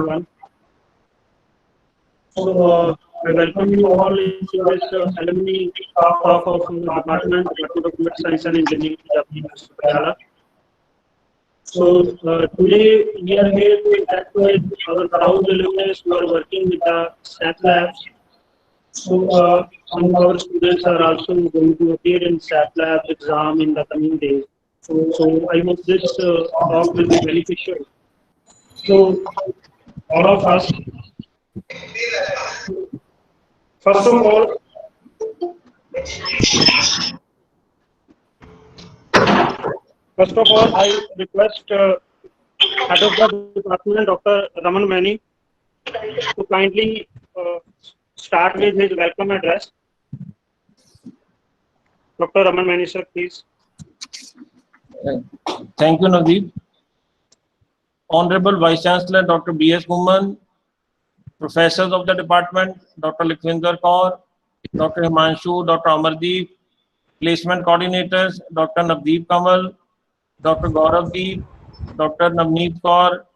everyone. I welcome you all into this alumni talk of the Department of Computer Science and Engineering at University of Patiala. Today we are here to interact with our proud alumni who are working with the SAP Labs. Some of our students are also going to appear in SAP Labs exam in the coming days. I hope this talk will be beneficial. All of us, first of all, I request Head of the Department, Dr. Raman Mani, to kindly start with his welcome address. Dr. Raman Mani, sir, please. Thank you, Nadeep. Honorable Vice Chancellor Dr. B.S. Guman, Professors of the Department, Dr. Lakhvinder Kaur, Dr. Himanshu, Dr. Amardeep, Placement Coordinators, Dr. Navdeep Kamal, Dr. Gaurav Deep, Dr. Navneet Kaur,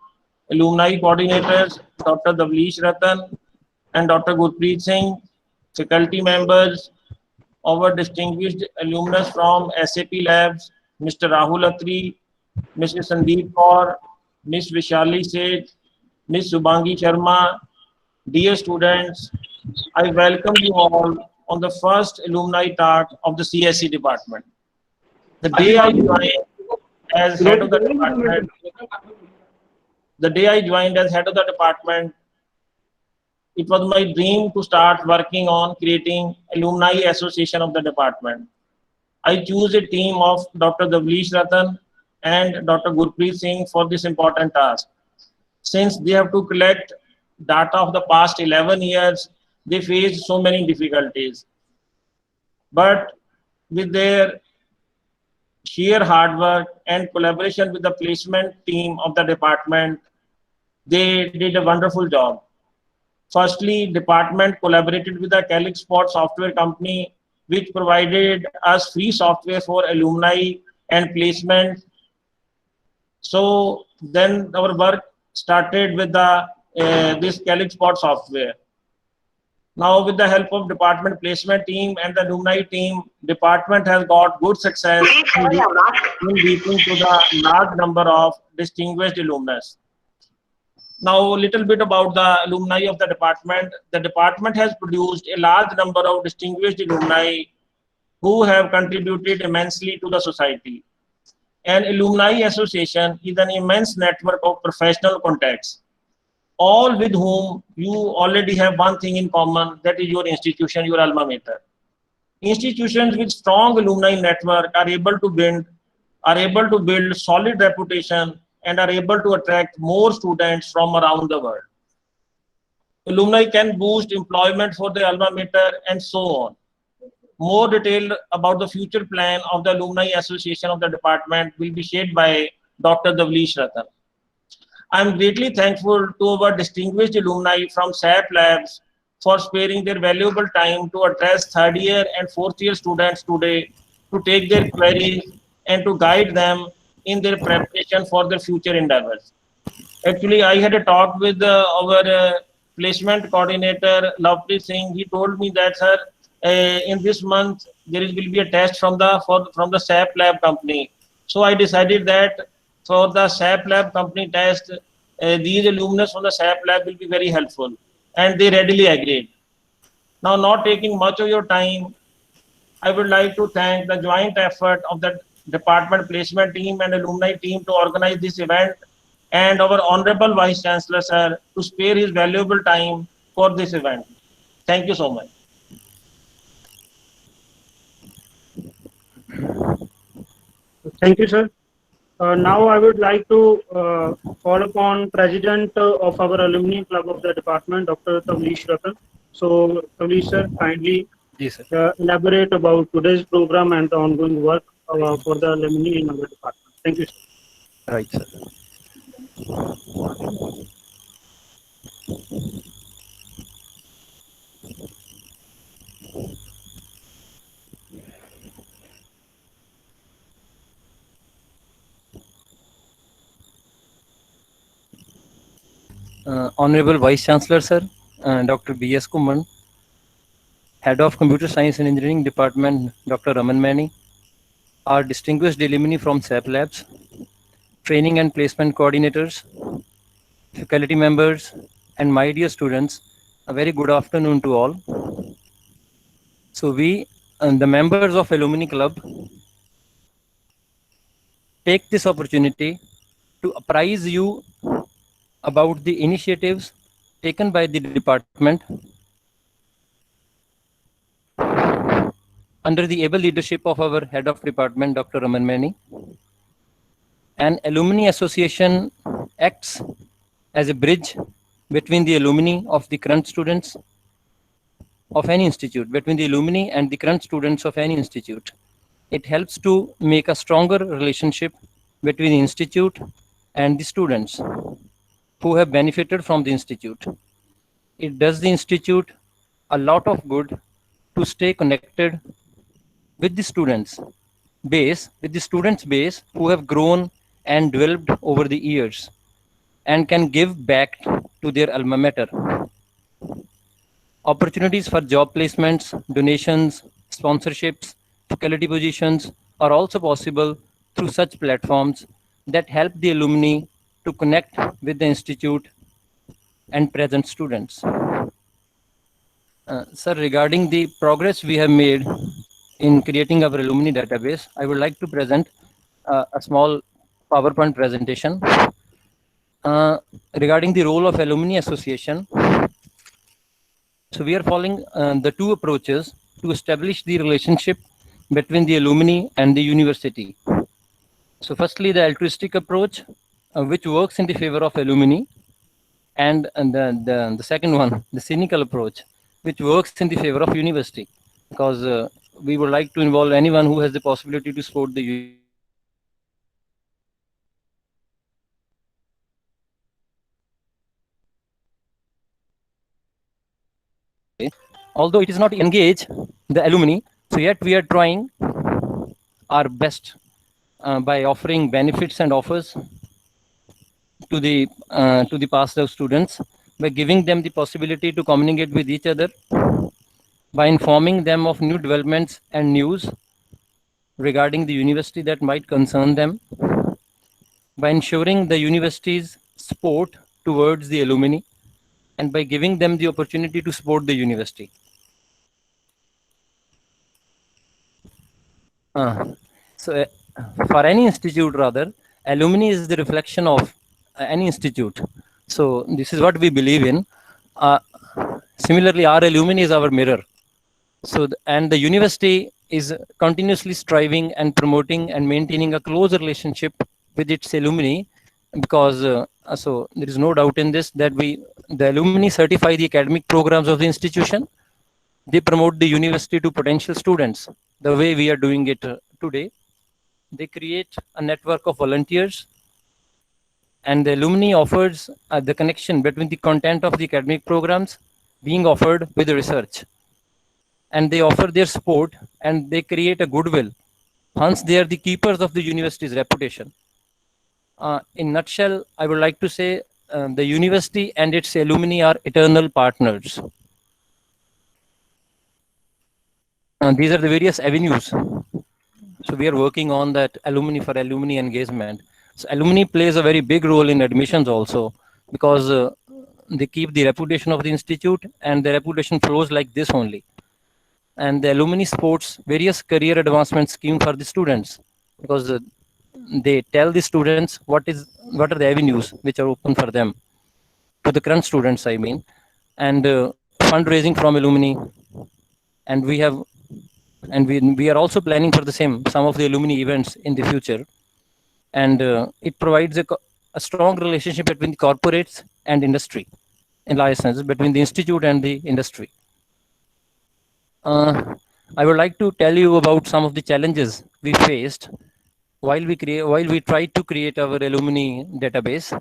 Alumni Coordinators, Dr. Davleesh Ratan, and Dr. Gurpreet Singh, faculty members, our distinguished alumnus from SAP Labs, Mr. Rahul Atri, Mr. Sandeep Kaur, Ms. Vishali Seth, Ms. Subhangi Sharma, dear students, I welcome you all on the first alumni talk of the CSE department. The day I joined as head of the department, it was my dream to start working on creating alumni association of the department. I choose a team of Dr. Davleesh Ratan and Dr. Gurpreet Singh for this important task. Since they have to collect data of the past 11 years, they faced so many difficulties. But with their sheer hard work and collaboration with the placement team of the department, they did a wonderful job. Firstly, department collaborated with the Calyxport software company, which provided us free software for alumni and placement. So then our work started with the this Calyxport software. Now, with the help of department placement team and the alumni team, department has got good success in reaching to the large number of distinguished alumnus. Now, a little bit about the alumni of the department. The department has produced a large number of distinguished alumni who have contributed immensely to the society. An alumni association is an immense network of professional contacts, all with whom you already have one thing in common, that is your institution, your alma mater. Institutions with strong alumni network are able to build solid reputation and are able to attract more students from around the world. Alumni can boost employment for the alma mater and so on. More detail about the future plan of the Alumni Association of the department will be shared by Dr. Davleesh Ratan. I am greatly thankful to our distinguished alumni from SAP Labs for sparing their valuable time to address third year and fourth year students today, to take their queries and to guide them in their preparation for their future endeavors. Actually, I had a talk with our placement coordinator, Lovepreet Singh. He told me that, sir, in this month will be a test from the SAP Lab company. So I decided that for the SAP Lab company test, these alumnus from the SAP Lab will be very helpful, and they readily agreed. Now, not taking much of your time, I would like to thank the joint effort of the department placement team and alumni team to organize this event, and our Honorable Vice Chancellor, sir, to spare his valuable time for this event. Thank you so much. Thank you, sir. Now I would like to call upon President of our Alumni Club of the department, Dr. Davleesh Ratan. So, Davleesh sir, kindly elaborate about today's program and the ongoing work for the alumni in our department. Thank you, sir. Right, sir. Honorable Vice Chancellor Sir, Dr. B.S. Kumman, Head of Computer Science and Engineering Department, Dr. Raman Mani, our distinguished alumni from SAP Labs, training and placement coordinators, faculty members, and my dear students, a very good afternoon to all. So we, the members of Alumni Club, take this opportunity to apprise you about the initiatives taken by the department under the able leadership of our head of department, Dr. Raman Mani. An alumni association acts as a bridge between the alumni of the current students of any institute, between the alumni and the current students of any institute. It helps to make a stronger relationship between the institute and the students who have benefited from the institute. It does the institute a lot of good to stay connected with the students base who have grown and developed over the years and can give back to their alma mater. Opportunities for job placements, donations, sponsorships, faculty positions are also possible through such platforms that help the alumni to connect with the institute and present students. Sir, regarding the progress we have made in creating our alumni database, I would like to present a small PowerPoint presentation regarding the role of alumni association. So we are following the two approaches to establish the relationship between the alumni and the university. So firstly, the altruistic approach, which works in the favor of alumni, and the second one, the cynical approach, which works in the favor of university, because we would like to involve anyone who has the possibility to support the although it is not engage the alumni, so yet we are trying our best by offering benefits and offers to the passed out students, by giving them the possibility to communicate with each other, by informing them of new developments and news regarding the university that might concern them, by ensuring the university's support towards the alumni, and by giving them the opportunity to support the university. So for any institute, rather, alumni is the reflection of any institute. So this is what we believe in. Similarly, our alumni is our mirror. So, and the university is continuously striving and promoting and maintaining a close relationship with its alumni, because so there is no doubt in this that the alumni certify the academic programs of the institution. They promote the university to potential students the way we are doing it today. They create a network of volunteers, and the alumni offers the connection between the content of the academic programs being offered with the research, and they offer their support and they create a goodwill. Hence, they are the keepers of the university's reputation. In nutshell, I would like to say the university and its alumni are eternal partners. These are the various avenues. So we are working on that alumni for alumni engagement. So alumni plays a very big role in admissions also, because they keep the reputation of the institute, and the reputation flows like this only. And the alumni supports various career advancement scheme for the students, because they tell the students what are the avenues which are open for them, to the current students, I mean, and fundraising from alumni. And we are also planning for the same, some of the alumni events in the future. And it provides a strong relationship between the corporates and industry, in license between the institute and the industry. I would like to tell you about some of the challenges we faced while we tried to create our alumni database.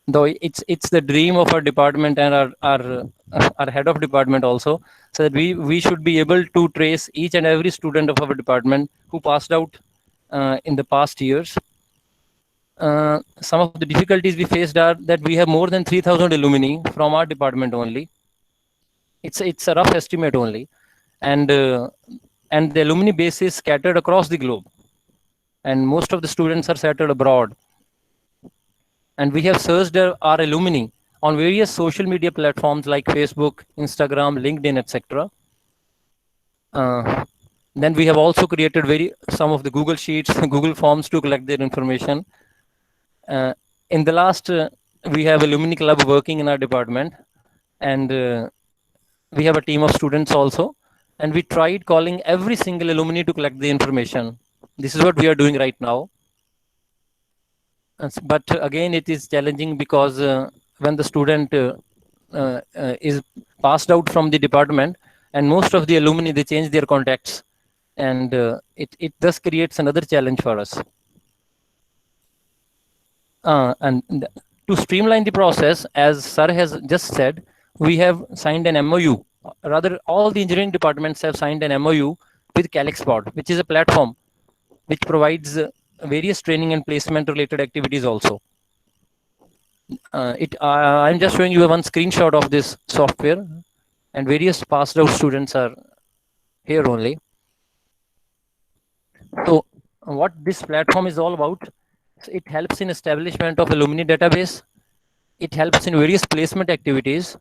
Though it's the dream of our department and our head of department also, so that we should be able to trace each and every student of our department who passed out in the past years. some of the difficulties we faced are that we have more than 3,000 alumni from our department only. It's a rough estimate only, and the alumni base is scattered across the globe, and most of the students are scattered abroad. And we have searched our alumni on various social media platforms like Facebook, Instagram, LinkedIn, etc. Then we have also created some of the Google Sheets, Google Forms to collect their information. In the last, we have alumni club working in our department, and we have a team of students also, and we tried calling every single alumni to collect the information. This is what we are doing right now. But again, it is challenging because when the student is passed out from the department, and most of the alumni, they change their contacts, and it thus creates another challenge for us. And to streamline the process, as Sir has just said, we have signed an MOU. Rather, all the engineering departments have signed an MOU with CalyxPod, which is a platform which provides various training and placement related activities also. I'm just showing you one screenshot of this software, and various passed out students are here only. So what this platform is all about, it helps in establishment of alumni database. It helps in various placement activities.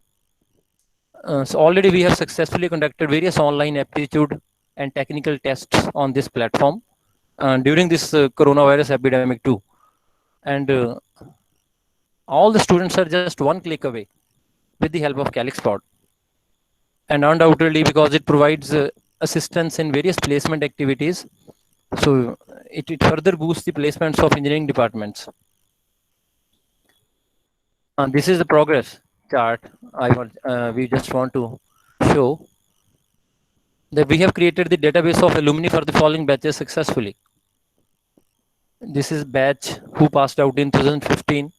So already we have successfully conducted various online aptitude and technical tests on this platform during this coronavirus epidemic too. And all the students are just one click away with the help of CalyxPod. And undoubtedly, because it provides assistance in various placement activities, so it further boosts the placements of engineering departments. This is the progress chart we just want to show that we have created the database of alumni for the following batches successfully. This is batch who passed out in 2015,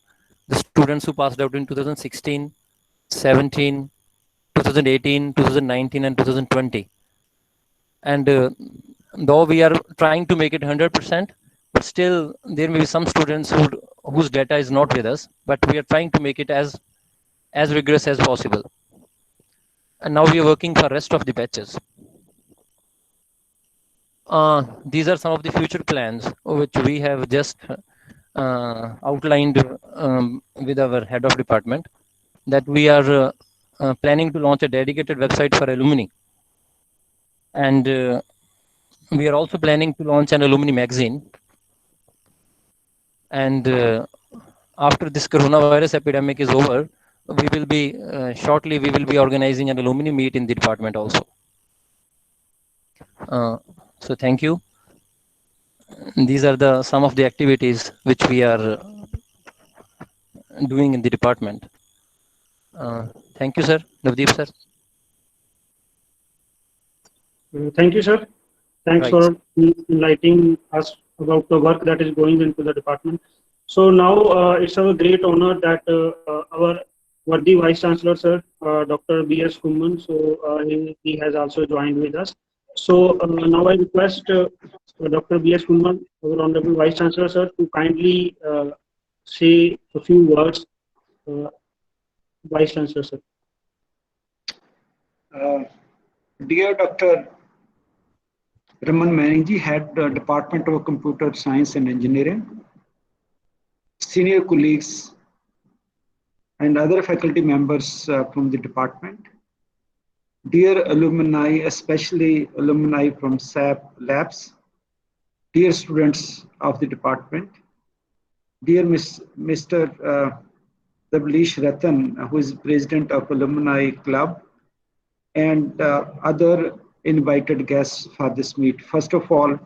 the students who passed out in 2016, 17, 2018, 2019, and 2020. And though we are trying to make it 100%, but still there may be some students whose data is not with us, but we are trying to make it as rigorous as possible. And now we are working for rest of the batches. These are some of the future plans which we have just outlined with our head of department, that we are planning to launch a dedicated website for alumni. And we are also planning to launch an alumni magazine. And after this coronavirus epidemic is over, we will be shortly we will be organizing an alumni meet in the department also. So thank you. These are some of the activities which we are doing in the department. Thank you, sir. Navdeep, sir. Thank you, sir. Thanks Right. for enlightening us about the work that is going into the department. So now it's our great honor that our worthy Vice Chancellor, sir, Dr. B.S. Kumman, so he has also joined with us. So now I request Dr. B.S. Kumman, our Honorable Vice Chancellor, sir, to kindly say a few words. Vice Chancellor, sir. Dear Dr. Raman Manning ji, Head Department of Computer Science and Engineering, senior colleagues and other faculty members from the department, dear alumni, especially alumni from SAP Labs, dear students of the department, dear Mr. Tavleesh Ratan, who is President of Alumni Club, and other invited guests for this meet. First of all,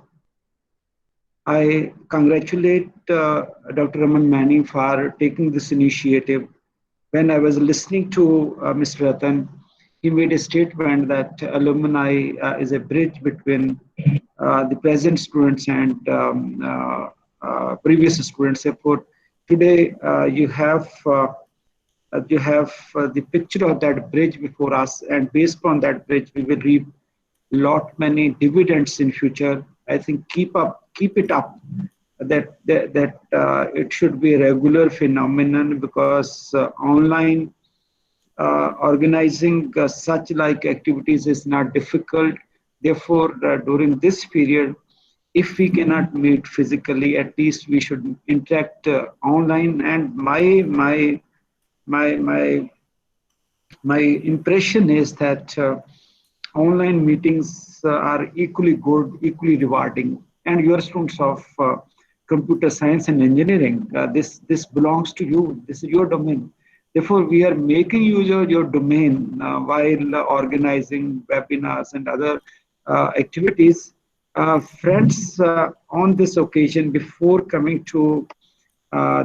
I congratulate Dr. Raman Manning for taking this initiative. When I was listening to Mr. Ratan, he made a statement that alumni is a bridge between the present students and previous students. Therefore, today you have the picture of that bridge before us, and based on that bridge, we will reap many dividends in future. I think keep it up, it should be a regular phenomenon, because online organizing such like activities is not difficult. Therefore, during this period, if we cannot meet physically, at least we should interact online. And my impression is that online meetings are equally good, equally rewarding. And your students of computer science and engineering, this belongs to you. This is your domain. Therefore, we are making use of your domain while organizing webinars and other activities. Friends, on this occasion, before coming to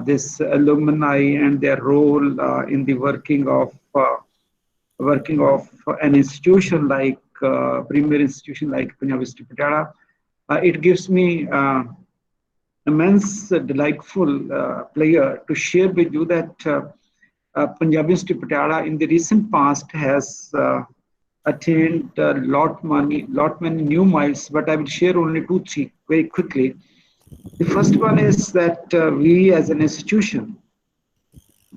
this alumni and their role in the working of an institution like premier institution like Punjab University Patiala, it gives me immense delightful pleasure to share with you that Punjab University Patiala in the recent past has attained lot many new miles, but I will share only 2-3 very quickly. The first one is that we as an institution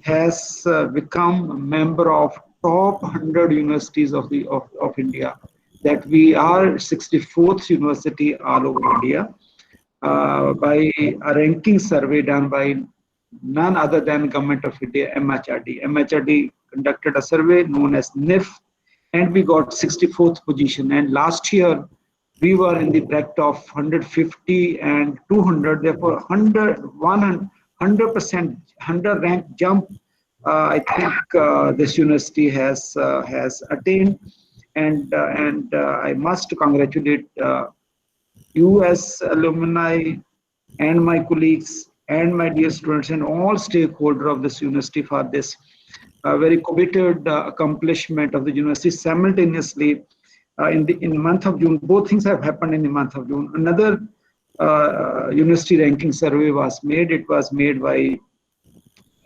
has become a member of top 100 universities of India. That we are 64th university all over India by a ranking survey done by none other than Government of India, MHRD. MHRD conducted a survey known as NIF, and we got 64th position. And last year, we were in the bracket of 150 and 200, therefore 100% 100 rank jump. I think this university has attained, and I must congratulate you as alumni and my colleagues and my dear students and all stakeholders of this university for this very coveted accomplishment of the university. Simultaneously, in the month of June, both things have happened in the month of June. Another university ranking survey was made. It was made by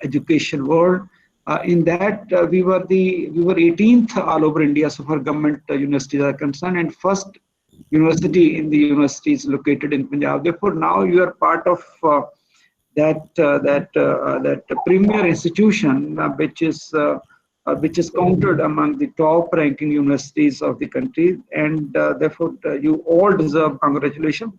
Education World. In that, we were 18th all over India so far government universities are concerned, and first university in the universities located in Punjab. Therefore, now you are part of that premier institution which is counted among the top ranking universities of the country, and therefore you all deserve congratulations,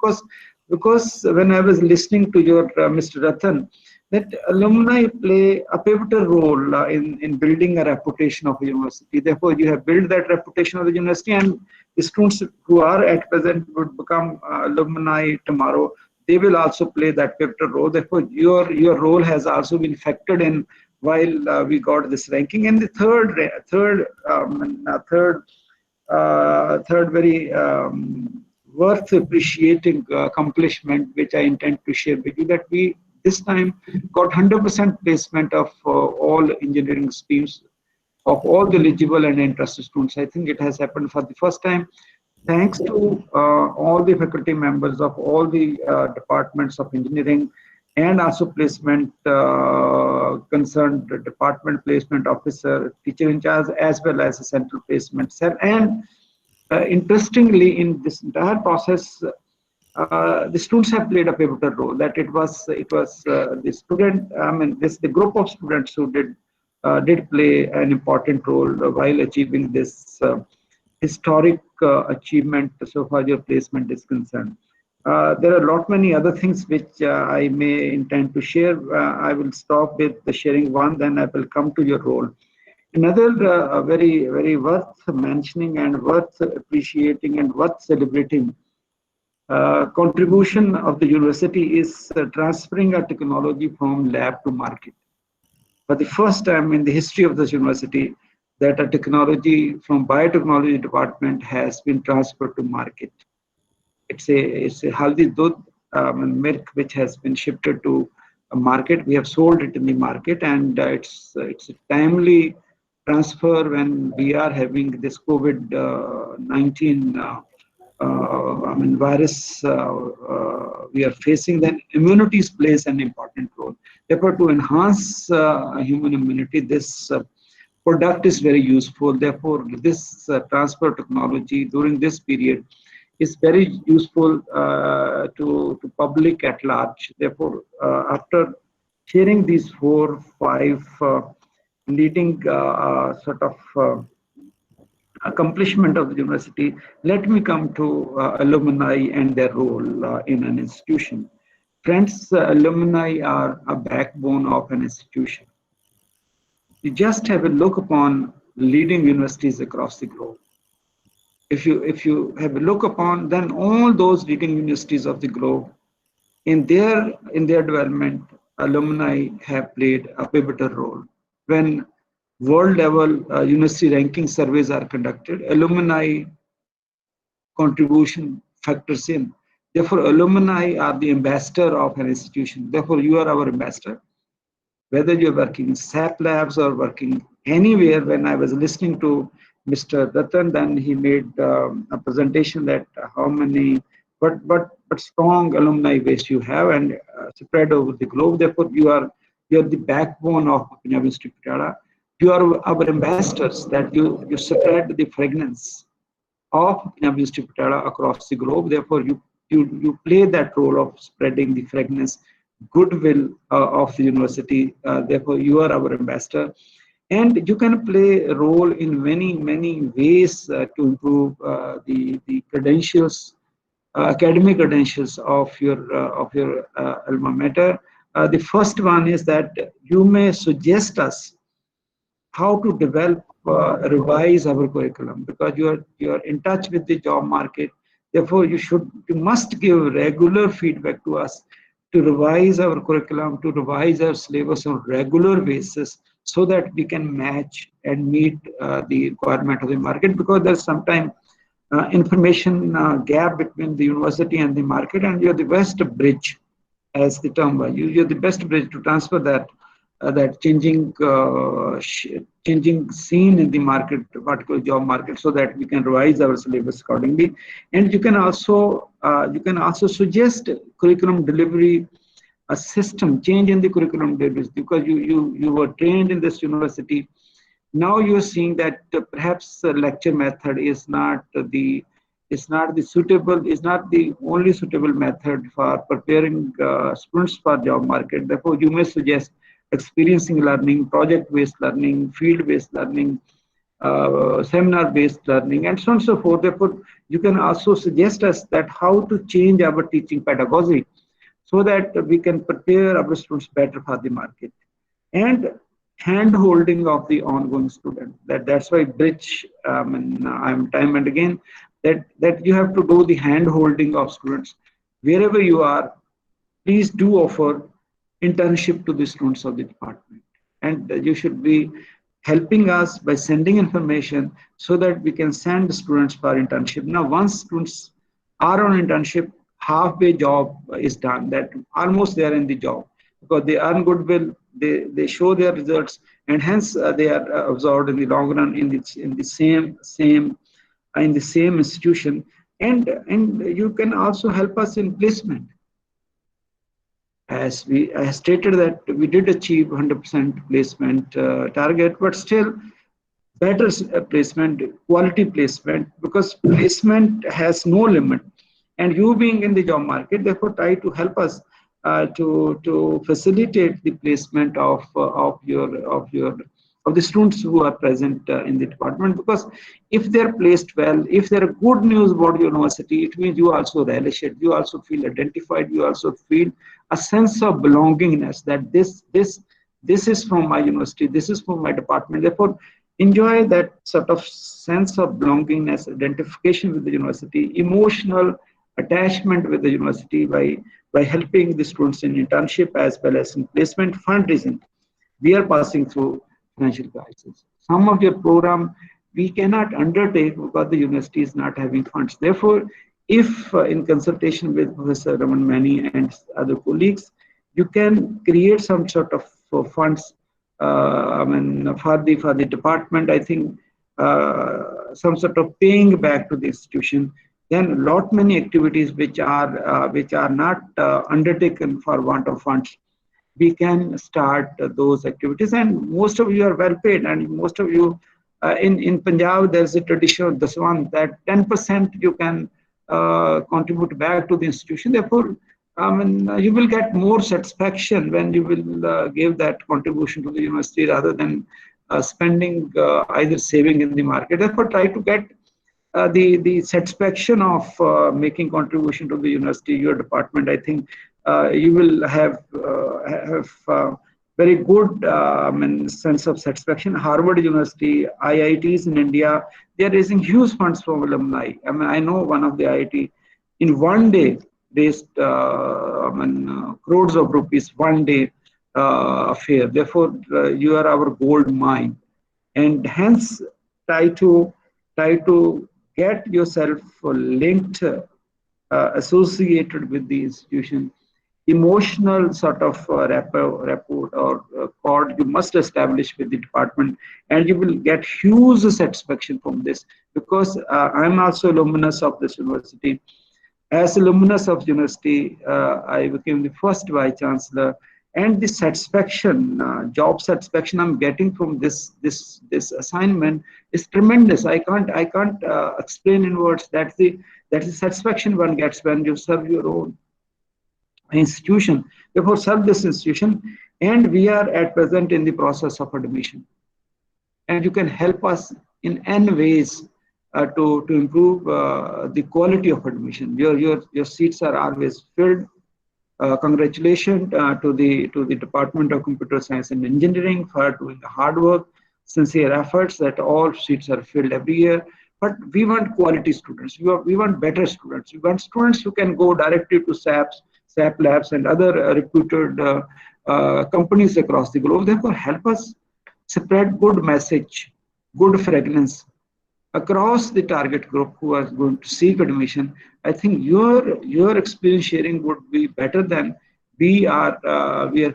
because when I was listening to your Mr. Ratan, that alumni play a pivotal role in building a reputation of a university. Therefore, you have built that reputation of the university, and the students who are at present would become alumni tomorrow. They will also play that pivotal role. Therefore, your role has also been factored in while we got this ranking. And the third very worth appreciating accomplishment, which I intend to share with you, that we this time got 100% placement of all engineering streams of all the eligible and interested students. I think it has happened for the first time. Thanks to all the faculty members of all the departments of engineering, and also placement concerned department placement officer, teacher in charge, as well as the central placement cell. And interestingly, in this entire process, the students have played a pivotal role. That it was the student, the group of students who did play an important role while achieving this historic achievement so far your placement is concerned. There are a lot many other things which I may intend to share. I will stop with the sharing one, then I will come to your role. Another very, very worth mentioning and worth appreciating and worth celebrating contribution of the university is transferring a technology from lab to market. For the first time in the history of this university, that a technology from biotechnology department has been transferred to market. It's a haldi dudh milk which has been shifted to a market. We have sold it in the market, and it's a timely transfer when we are having this COVID-19 virus we are facing. Then immunity plays an important role. Therefore, to enhance human immunity, this product is very useful. Therefore, this transfer technology during this period is very useful to public at large. Therefore, after sharing these 4-5 leading sort of accomplishment of the university, let me come to alumni and their role in an institution. Friends, alumni are a backbone of an institution. You just have a look upon leading universities across the globe. If you have a look upon, then all those leading universities of the globe, in their development, alumni have played a pivotal role. When world level university ranking surveys are conducted, alumni contribution factors in. Therefore, alumni are the ambassador of an institution. Therefore, you are our ambassador. Whether you're working in SAP labs or working anywhere, when I was listening to Mr. Ratan, then he made a presentation that how many, but strong alumni base you have and spread over the globe. Therefore, you are the backbone of Punjab Institute Patiala. You are our ambassadors, that you spread the fragrance of Punjab Institute Patiala across the globe. Therefore, you play that role of spreading the fragrance, goodwill of the university. Therefore, you are our ambassador. And you can play a role in many ways to improve the credentials, academic credentials of your alma mater. The first one is that you may suggest us how to develop, revise our curriculum, because you are in touch with the job market. Therefore, you must give regular feedback to us to revise our curriculum, to revise our syllabus on regular basis, so that we can match and meet the requirement of the market, because there's sometimes information gap between the university and the market, and you're the best bridge, as the term was. You're the best bridge to transfer that changing scene in the market, particular job market, so that we can revise our syllabus accordingly. And you can also suggest curriculum delivery, a system change in the curriculum delivery, because you were trained in this university. Now you are seeing that perhaps the lecture method is not the only suitable method for preparing students for job market. Therefore, you may suggest experiencing learning, project-based learning, field-based learning, seminar-based learning, and so on and so forth. Therefore, you can also suggest us that how to change our teaching pedagogy, so that we can prepare our students better for the market. And hand-holding of the ongoing student. That's why bridge, I'm time and again, that you have to do the hand-holding of students. Wherever you are, please do offer internship to the students of the department. And you should be helping us by sending information so that we can send students for internship. Now, once students are on internship, halfway job is done, that almost they are in the job, because they earn goodwill, they show their results, and hence they are absorbed in the long run in the same institution. And you can also help us in placement. As I stated that we did achieve 100% placement target, but still better placement, quality placement, because placement has no limit. And you being in the job market, therefore try to help us to facilitate the placement of the students who are present in the department. Because if they're placed well, if there are good news about your university, it means you also relish it, you also feel identified, you also feel a sense of belongingness, that this is from my university, this is from my department. Therefore, enjoy that sort of sense of belongingness, identification with the university, emotional attachment with the university by helping the students in internship as well as in placement. Fundraising, we are passing through financial crisis. Some of your program we cannot undertake because the university is not having funds. Therefore, if in consultation with Professor Raman Mani and other colleagues, you can create some sort of funds for the department, I think some sort of paying back to the institution, then many activities which are not undertaken for want of funds, we can start those activities. And most of you are well paid, and most of you in Punjab, there's a tradition of Daswan that 10% you can contribute back to the institution. Therefore, you will get more satisfaction when you will give that contribution to the university rather than spending either saving in the market. Therefore, try to get the satisfaction of making contribution to the university, your department. I think you will have very good sense of satisfaction. Harvard University, IITs in India, they are raising huge funds from alumni. I know one of the IIT in one day raised crores of rupees, one day affair. Therefore, you are our gold mine, and hence try to get yourself linked, associated with the institution. Emotional sort of rapport or cord you must establish with the department, and you will get huge satisfaction from this, because I'm also alumnus of this university. As alumnus of university, I became the first vice chancellor, and the satisfaction, job satisfaction I'm getting from this assignment is tremendous. I can't explain in words. That's the satisfaction one gets when you serve your own institution. Therefore, serve this institution, and we are at present in the process of admission, and you can help us in n ways to improve the quality of admission. Your seats are always filled. Congratulations to the Department of Computer Science and Engineering for doing the hard work, sincere efforts that all seats are filled every year. But we want quality students. We want better students. We want students who can go directly to SAP Labs and other reputed companies across the globe. Therefore, help us spread good message, good fragrance across the target group who are going to seek admission. I think your experience sharing would be better than we are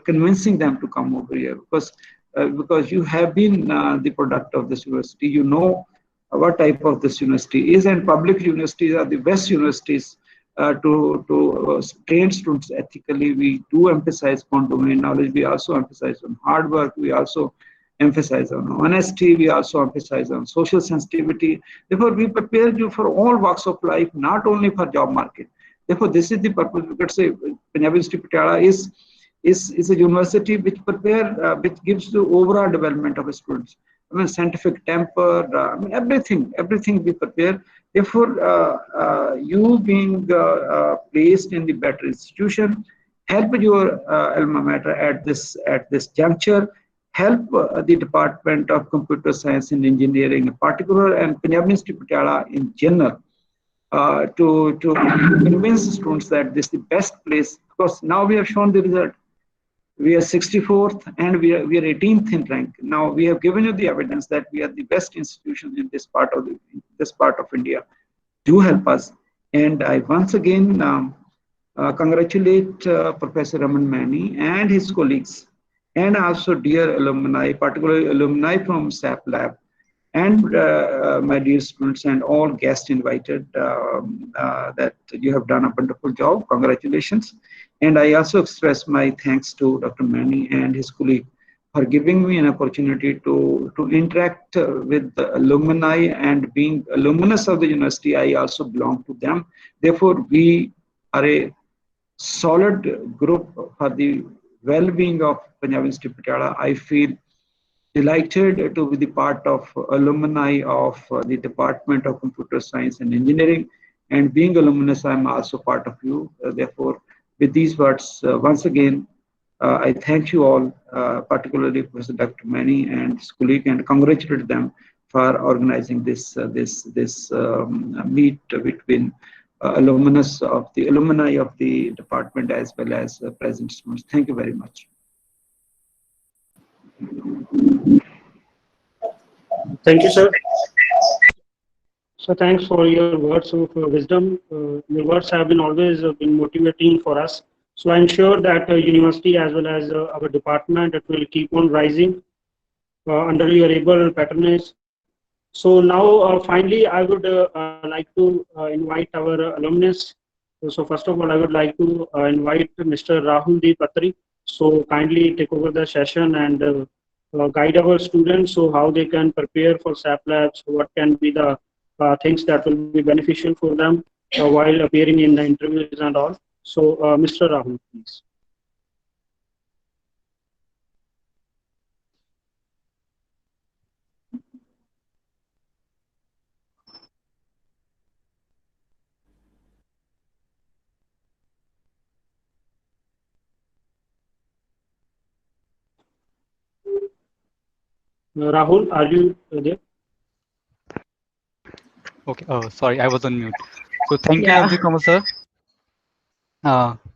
convincing them to come over here, because you have been the product of this university. You know what type of this university is, and public universities are the best universities to train students ethically. We do emphasize on domain knowledge. We also emphasize on hard work. We also emphasize on honesty. We also emphasize on social sensitivity. Therefore, we prepare you for all walks of life, not only for job market. Therefore, this is the purpose. We could say Punjab University Patiala is a university which which gives the overall development of students. Scientific temper, everything we prepare. Therefore, you being placed in the better institution, help your alma mater at this juncture. Help the Department of Computer Science and Engineering in particular, and Punjab University Patiala in general, to convince students that this is the best place. Because now we have shown the result. We are 64th and we are 18th in rank. Now we have given you the evidence that we are the best institution in this part of India. Do help us. And I once again congratulate Professor Raman Mani and his colleagues, and also dear alumni, particularly alumni from SAP Lab, and my dear students and all guests invited, that you have done a wonderful job. Congratulations. And I also express my thanks to Dr. Mani and his colleague for giving me an opportunity to interact with the alumni, and being alumnus of the university, I also belong to them. Therefore, we are a solid group for the well-being of Punjab University Patiala. I feel delighted to be the part of alumni of the Department of Computer Science and Engineering, and being alumnus, I am also part of you. Therefore, with these words, once again, I thank you all, particularly Professor Dr. Mani and his colleague, and congratulate them for organizing this meet between alumni of the department as well as present students. Thank you very much. Thank you, sir. So thanks for your words of wisdom. Your words have been always been motivating for us. So I'm sure that university as well as our department, it will keep on rising under your able patronage. So now finally I would like to invite our alumnus. So first of all, I would like to invite Mr. Rahul D. Patri. So kindly take over the session and guide our students, so how they can prepare for SAP Labs, what can be the things that will be beneficial for them. while appearing in the interviews and all. So, Mr. Rahul, please. Rahul, are you there? Okay. Sorry, I was on mute. So thank you, Yeah. Navdeep Kamal sir.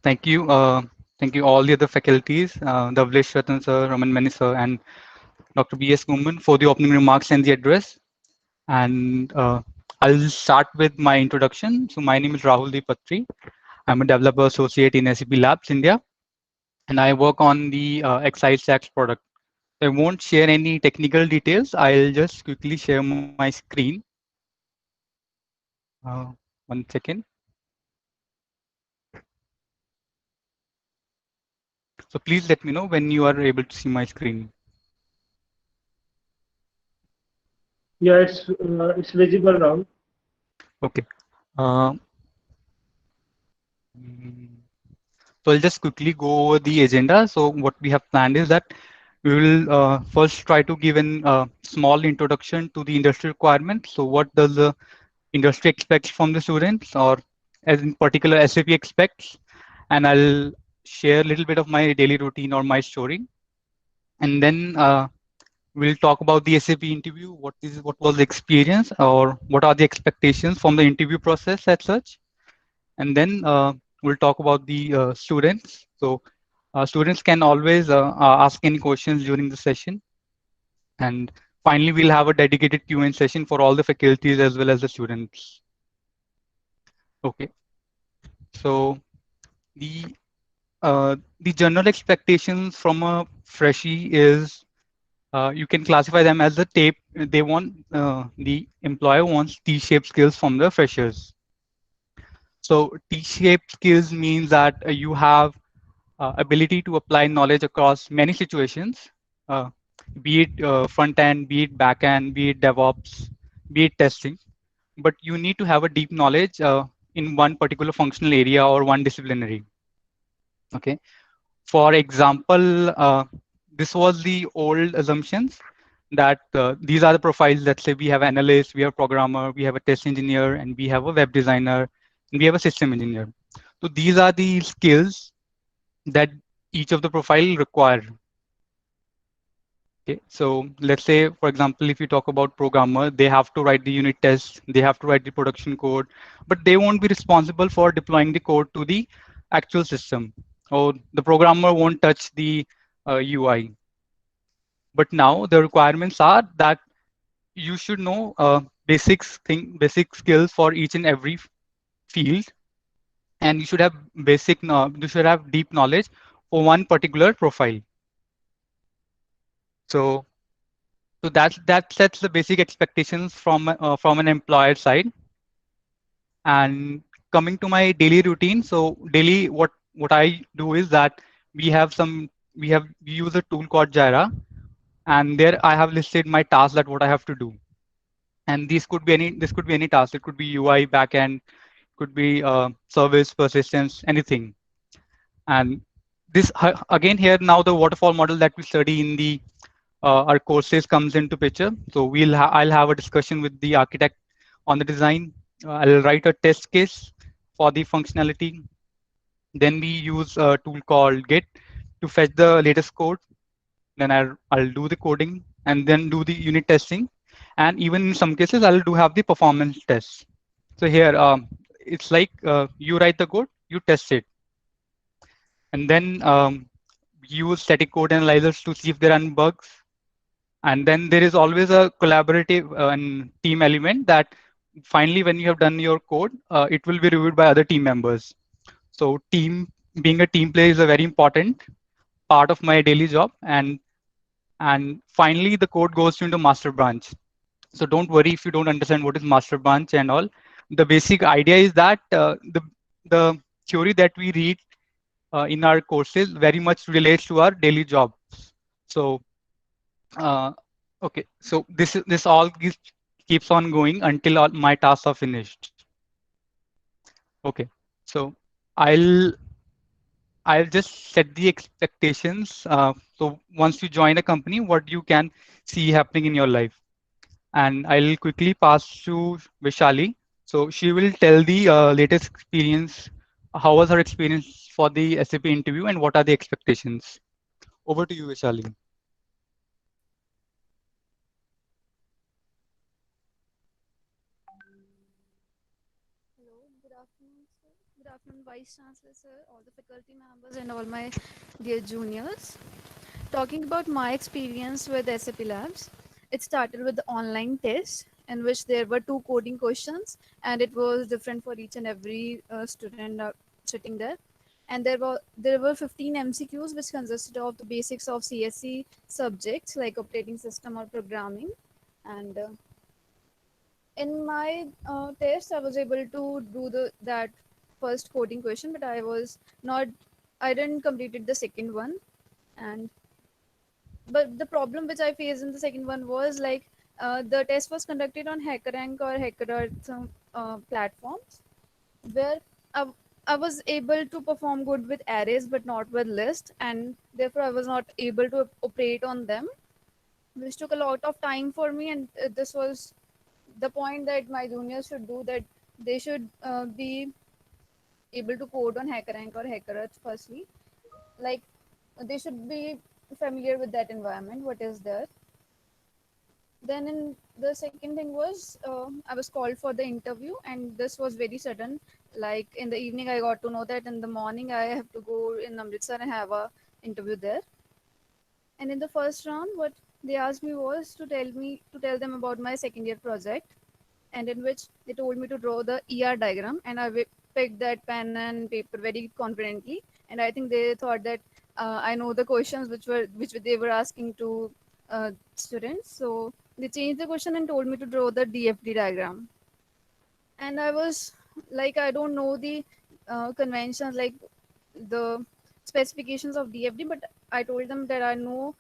Thank you. Thank you all the other faculties, Davlesh Ratan sir, Raman Mani sir, and Dr. B.S. Kumban for the opening remarks and the address. And I'll start with my introduction. So my name is Rahul Deepatri. I'm a developer associate in SAP Labs India, and I work on the Excite Stacks product. I won't share any technical details. I'll just quickly share my screen. One second. So please let me know when you are able to see my screen. Yeah, it's visible, Rahul. Okay. Uh, so I'll just quickly go over the agenda. So what we have planned is that we will first try to give a small introduction to the industry requirement. So what does the industry expects from the students, or as in particular SAP expects? And I'll share a little bit of my daily routine or my story. And then we'll talk about the SAP interview. What was the experience, or what are the expectations from the interview process as such? And then we'll talk about the students. So students can always ask any questions during the session. And finally, we'll have a dedicated Q&A session for all the faculties as well as the students. Okay. So the general expectations from a freshie is you can classify them as the tape. They want the employer wants T-shaped skills from the freshers. So T-shaped skills means that you have ability to apply knowledge across many situations, uh, be it front end, be it back end, be it DevOps, be it testing. But you need to have a deep knowledge in one particular functional area or one disciplinary. Okay. For example, this was the old assumptions that these are the profiles. Let's say we have analyst, we have programmer, we have a test engineer, and we have a web designer, and we have a system engineer. So these are the skills that each of the profile require. Okay, so let's say, for example, if you talk about programmer, they have to write the unit tests, they have to write the production code, but they won't be responsible for deploying the code to the actual system, or the programmer won't touch the UI. But now the requirements are that you should know basic skills for each and every field, and you should have you should have deep knowledge for one particular profile. So that sets the basic expectations from an employer side. And coming to my daily routine, so daily what I do is that we use a tool called Jira, and there I have listed my tasks, that what I have to do. And this could be any task. It could be UI backend, could be service persistence, anything. And this again here now the waterfall model that we study in the our courses comes into picture. So I'll have a discussion with the architect on the design. I'll write a test case for the functionality. Then we use a tool called Git to fetch the latest code. Then I'll do the coding and then do the unit testing. And even in some cases, I'll have the performance tests. So here, it's like you write the code, you test it. And then use static code analyzers to see if there are any bugs. And then there is always a collaborative and team element that finally, when you have done your code, it will be reviewed by other team members. So being a team player is a very important part of my daily job. And finally, the code goes into master branch. So don't worry if you don't understand what is master branch and all. The basic idea is that the theory that we read in our courses very much relates to our daily jobs. So okay, so this all keeps on going until all my tasks are finished. Okay. So I'll I'll just set the expectations. So once you join a company, what you can see happening in your life. And I'll quickly pass to Vishali. So she will tell the latest experience. How was her experience for the SAP interview and what are the expectations? Over to you, Vishali. Hello, good afternoon, sir. Good afternoon, Vice Chancellor, sir, all the faculty members, and all my dear juniors. Talking about my experience with SAP Labs, it started with the online test in which there were two coding questions, and it was different for each and every student sitting there. And there were 15 MCQs which consisted of the basics of CSE subjects like operating system or programming, and in my test I was able to do the that first coding question, but I didn't completed the second one. And but the problem which I faced in the second one was like the test was conducted on HackerRank or HackerRank platforms where I, I was able to perform good with arrays but not with lists, and therefore I was not able to operate on them, which took a lot of time for me. And this was the point that my juniors should do, that they should be able to code on HackerRank or HackerEarth firstly. Like they should be familiar with that environment, what is there. Then in the second thing was I was called for the interview, and this was very sudden. Like in the evening, I got to know that in the morning I have to go in Amritsar and have a interview there. And in the first round, what they asked me was to tell them about my second year project, and in which they told me to draw the ER diagram, and picked that pen and paper very confidently. And I think they thought that I know the questions which they were asking to students. So they changed the question and told me to draw the DFD diagram. And I was like, I don't know the conventions, like the specifications of DFD, but I told them that I know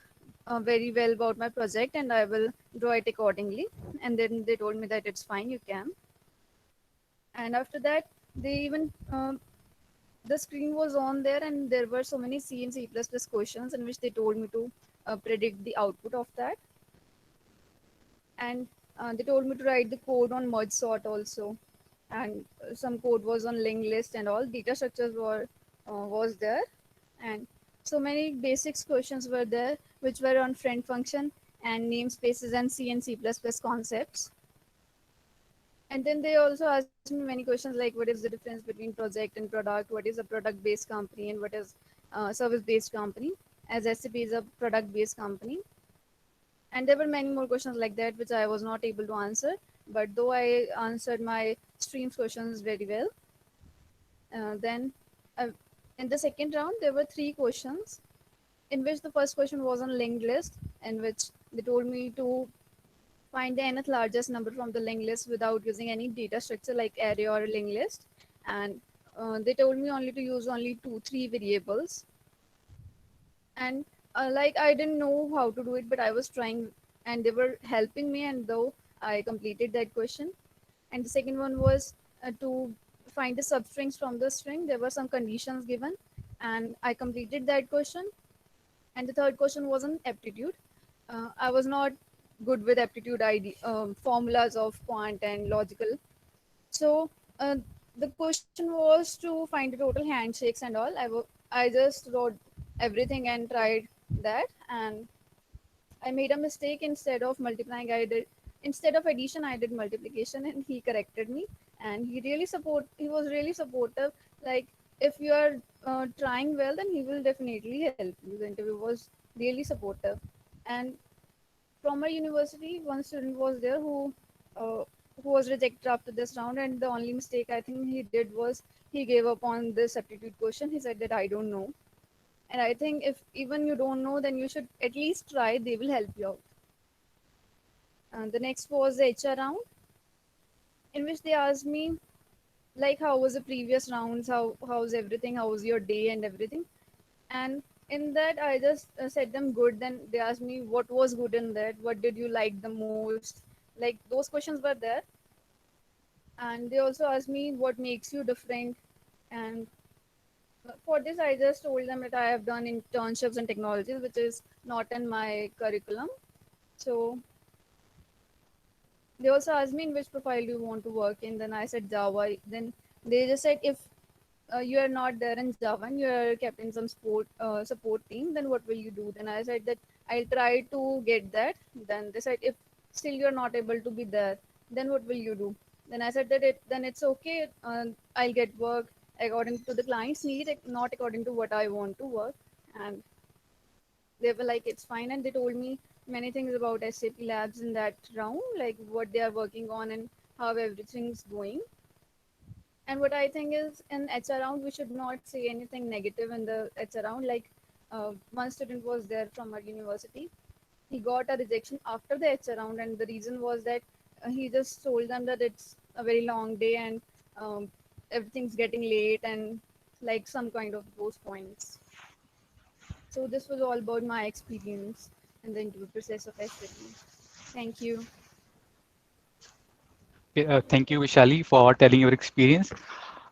very well about my project and I will draw it accordingly. And then they told me that it's fine, you can. And after that, they even the screen was on there, and there were so many C and C++ questions in which they told me to predict the output of that. And they told me to write the code on merge sort also, and some code was on linked list, and all data structures were was there. And so many basics questions were there which were on friend function and namespaces and C++ concepts. And then they also asked me many questions like, what is the difference between project and product? What is a product based company and what is service based company? As SAP is a product based company. And there were many more questions like that which I was not able to answer, but though I answered my streams questions very well. Then in the second round, there were three questions, in which the first question was on linked list, in which they told me to find the nth largest number from the linked list without using any data structure like array or linked list. And they told me only to use only 2-3 variables. And like I didn't know how to do it, but I was trying, and they were helping me, and though I completed that question. And the second one was to find the substrings from the string. There were some conditions given, and I completed that question. And the third question was on aptitude. I was not good with aptitude formulas of quant and logical. So the question was to find the total handshakes and all. I just wrote everything and tried that, and I made a mistake. Instead of multiplying, instead of addition, I did multiplication, and he corrected me. And he was really supportive. Like if you are trying well, then he will definitely help you. The interview was really supportive. And from our university, one student was there uh, who was rejected after this round, and the only mistake I think he did was he gave up on this aptitude question. He said that I don't know. And I think if even you don't know, then you should at least try. They will help you out. The next was the HR round, in which they asked me like how was the previous rounds, how's everything, how was your day and everything. And in that I just said them good. Then they asked me what was good in that, what did you like the most, like those questions were there. And they also asked me what makes you different. And for this, I just told them that I have done internships in technologies, which is not in my curriculum. So they also asked me in which profile do you want to work in. Then I said Java. Then they just said if you are not there in Java and you are kept in some support team, then what will you do? Then I said that I'll try to get that. Then they said if still you are not able to be there, then what will you do? Then I said that then it's okay. I'll get work according to the client's need, not according to what I want to work. And they were like, it's fine. And they told me many things about SAP Labs in that round, like what they are working on and how everything's going. And what I think is in HR round, we should not say anything negative in the HR round. Like one student was there from our university. He got a rejection after the HR round, and the reason was that he just told them that it's a very long day and everything's getting late and like some kind of those points. So this was all about my experience in the interview process of SAP. Thank you. Thank you, Vishali, for telling your experience.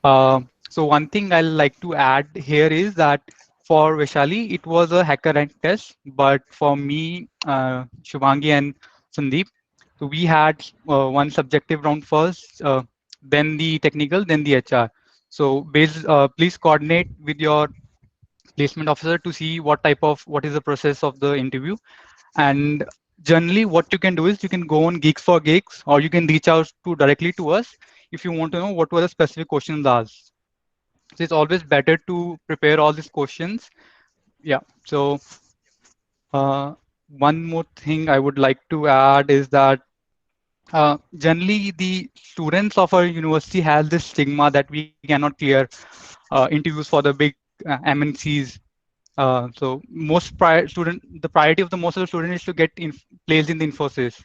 So one thing I'd like to add here is that for Vishali, it was a hacker rank test, but for me, Shubhangi and Sandeep, so we had one subjective round first, then the technical, then the HR. So please coordinate with your placement officer to see what is the process of the interview. And generally what you can do is you can go on Geeks for Gigs, or you can reach out to directly to us if you want to know what were the specific questions asked. So it's always better to prepare all these questions. Yeah. So one more thing I would like to add is that generally the students of our university has this stigma that we cannot clear interviews for the big MNCs. So the priority of the most of the student is to get placed in the Infosys.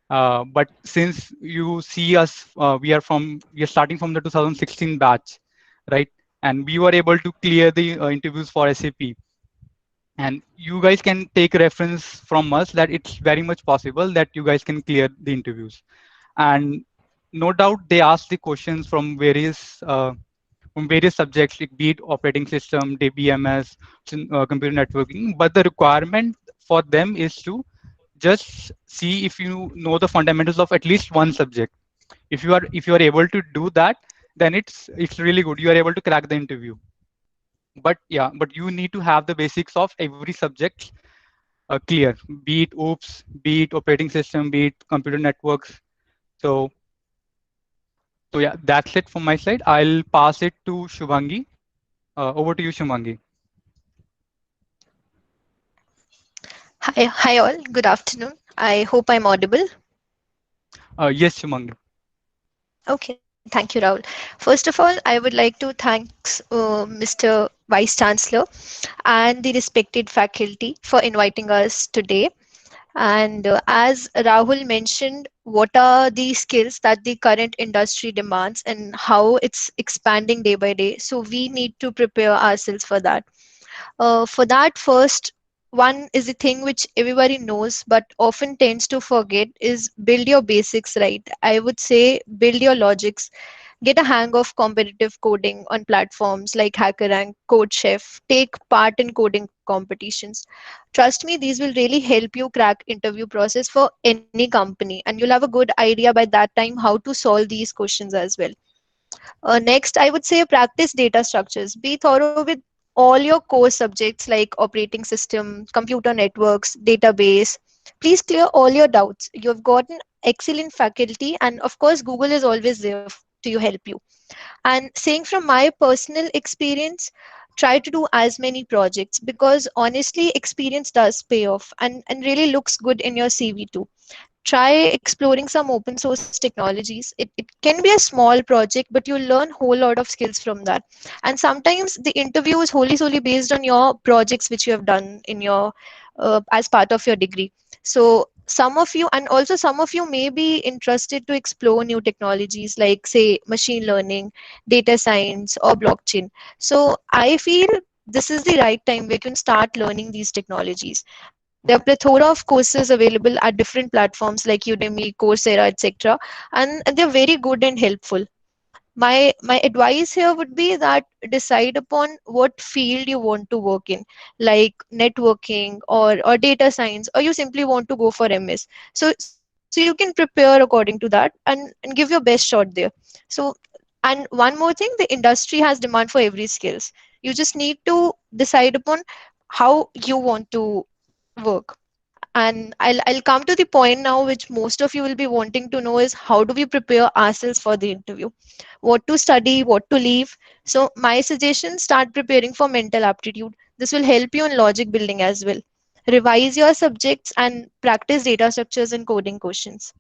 But since you see us, we are starting from the 2016 batch, right? And we were able to clear the interviews for SAP. And you guys can take reference from us that it's very much possible that you guys can clear the interviews. And no doubt they ask the questions from various subjects, like be it operating system, DBMS, computer networking. But the requirement for them is to just see if you know the fundamentals of at least one subject. If you are able to do that, then it's really good. You are able to crack the interview. But yeah, but you need to have the basics of every subject clear, be it OOPS, be it operating system, be it computer networks. So yeah, that's it from my side. I'll pass it to Shubhangi. Over to you, Shubhangi. Hi all. Good afternoon. I hope I'm audible. Yes, Shubhangi. Okay, thank you, Rahul. First of all, I would like to thank Mr. Vice Chancellor and the respected faculty for inviting us today. And as Rahul mentioned, what are the skills that the current industry demands and how it's expanding day by day. So we need to prepare ourselves for that. For that, first one is the thing which everybody knows but often tends to forget is build your basics right. I would say build your logics. Get a hang of competitive coding on platforms like HackerRank, CodeChef. Take part in coding competitions. Trust me, these will really help you crack interview process for any company, and you'll have a good idea by that time how to solve these questions as well. Next, I would say practice data structures. Be thorough with all your core subjects like operating system, computer networks, database. Please clear all your doubts. You've got an excellent faculty, and of course, Google is always there to help you. And saying from my personal experience, try to do as many projects because honestly, experience does pay off and really looks good in your CV too. Try exploring some open source technologies. It can be a small project, but you'll learn whole lot of skills from that. And sometimes the interview is wholly solely based on your projects which you have done in your as part of your degree. So some of you, and also some of you may be interested to explore new technologies like say machine learning, data science, or blockchain. So I feel this is the right time where you can start learning these technologies. There are plethora of courses available at different platforms like Udemy, Coursera, etc. And they're very good and helpful. My advice here would be that decide upon what field you want to work in, like networking or data science, or you simply want to go for MS. So you can prepare according to that and give your best shot there. So, and one more thing, the industry has demand for every skills. You just need to decide upon how you want to work. And I'll come to the point now, which most of you will be wanting to know is how do we prepare ourselves for the interview? What to study, what to leave. So my suggestion, start preparing for mental aptitude. This will help you in logic building as well. Revise your subjects and practice data structures and coding questions.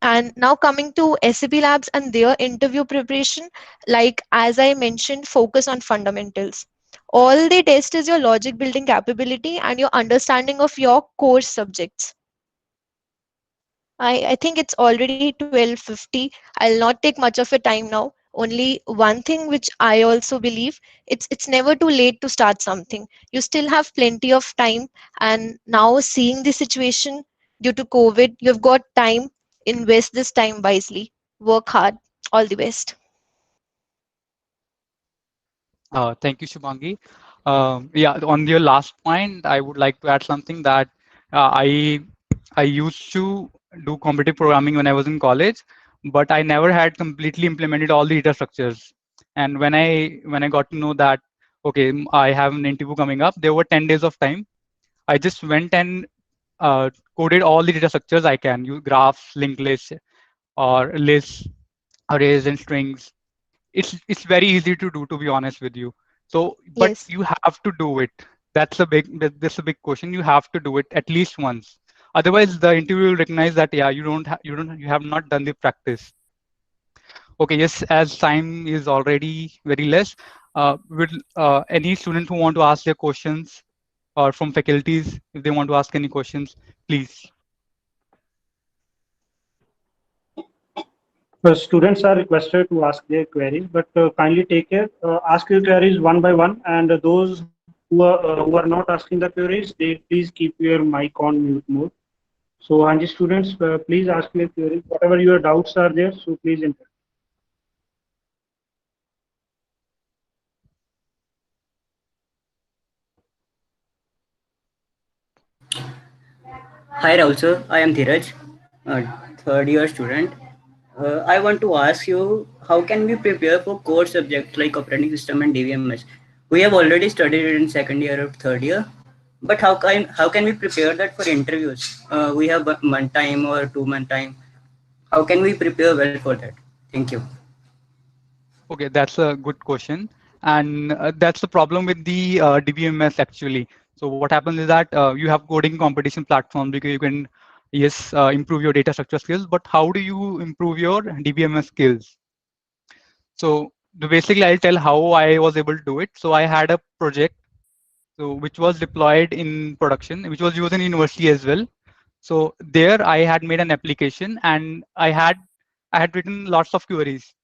And now coming to SAP Labs and their interview preparation, like as I mentioned, focus on fundamentals. All they test is your logic building capability and your understanding of your core subjects. I think it's already 12:50. I'll not take much of your time now. Only one thing which I also believe, it's never too late to start something. You still have plenty of time, and now seeing the situation due to COVID, you've got time. Invest this time wisely. Work hard. All the best. Thank you, Shubhangi. Yeah, on your last point, I would like to add something that uh, I I used to do competitive programming when I was in college, but I never had completely implemented all the data structures. And when I got to know that okay, I have an interview coming up, there were 10 days of time. I just went and coded all the data structures I can use graphs, linked lists, or lists, arrays, and strings. It's very easy to do, to be honest with you. So but Yes. you have to do it. That's a big question. You have to do it at least once, otherwise the interview will recognize that yeah, you have not done the practice. Okay, yes, as time is already very less, will any student who want to ask their questions, or from faculties, if they want to ask any questions, please. Students are requested to ask their queries, but kindly take care. Ask your queries one by one, and those who are not asking the queries, they please keep your mic on mute mode. So, and the students, please ask your queries. Whatever your doubts are there, so please enter. Hi Rahul sir, I am Dheeraj, a third year student. I want to ask you, how can we prepare for core subjects like operating system and DVMS? We have already studied it in second year or third year, but how can we prepare that for interviews? We have 1 month time or 2 month time. How can we prepare well for that? Thank you. Okay, that's a good question. And that's the problem with the DBMS actually. So what happens is that you have coding competition platform because you can, yes, improve your data structure skills, but how do you improve your DBMS skills? So basically I'll tell how I was able to do it. So I had a project so which was deployed in production, which was used in university as well. So there I had made an application and I had written lots of queries.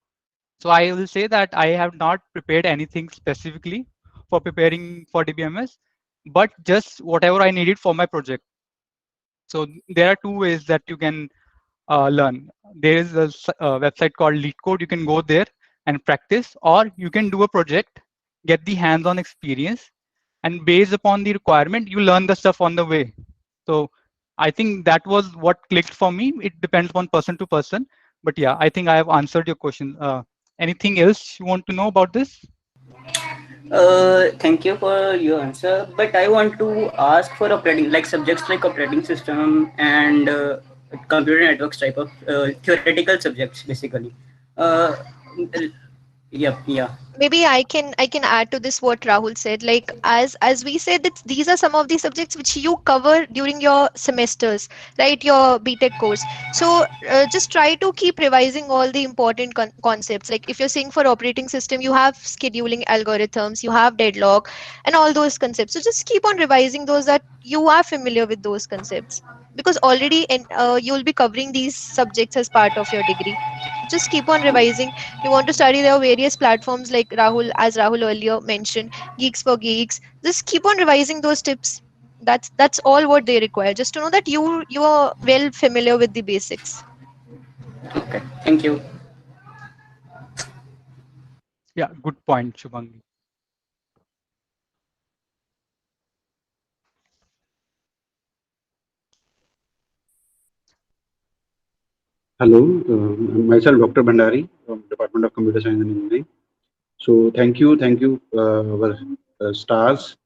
So I will say that I have not prepared anything specifically for preparing for DBMS, but just whatever I needed for my project. So there are two ways that you can learn. There is a website called LeetCode. You can go there and practice, or you can do a project, get the hands-on experience, and based upon the requirement, you learn the stuff on the way. So I think that was what clicked for me. It depends on person to person, but yeah, I think I have answered your question. Anything else you want to know about this? Thank you for your answer, but I want to ask for operating like subjects like operating system and computer networks type of theoretical subjects basically. Uh, yep, yeah. Maybe I can add to this what Rahul said. Like as we said that these are some of the subjects which you cover during your semesters, right? Your BTech course. So just try to keep revising all the important concepts. Like if you're saying for operating system, you have scheduling algorithms, you have deadlock, and all those concepts. So just keep on revising those that you are familiar with those concepts because already you'll be covering these subjects as part of your degree. Just keep on revising. You want to study, there are various platforms like Rahul, as Rahul earlier mentioned, Geeks for Geeks. Just keep on revising those tips. That's all what they require. Just to know that you are well familiar with the basics. Okay, thank you. Yeah, good point, Shubhangi. Hello, myself Dr. Bhandari from Department of Computer Science and Engineering. So thank you, our stars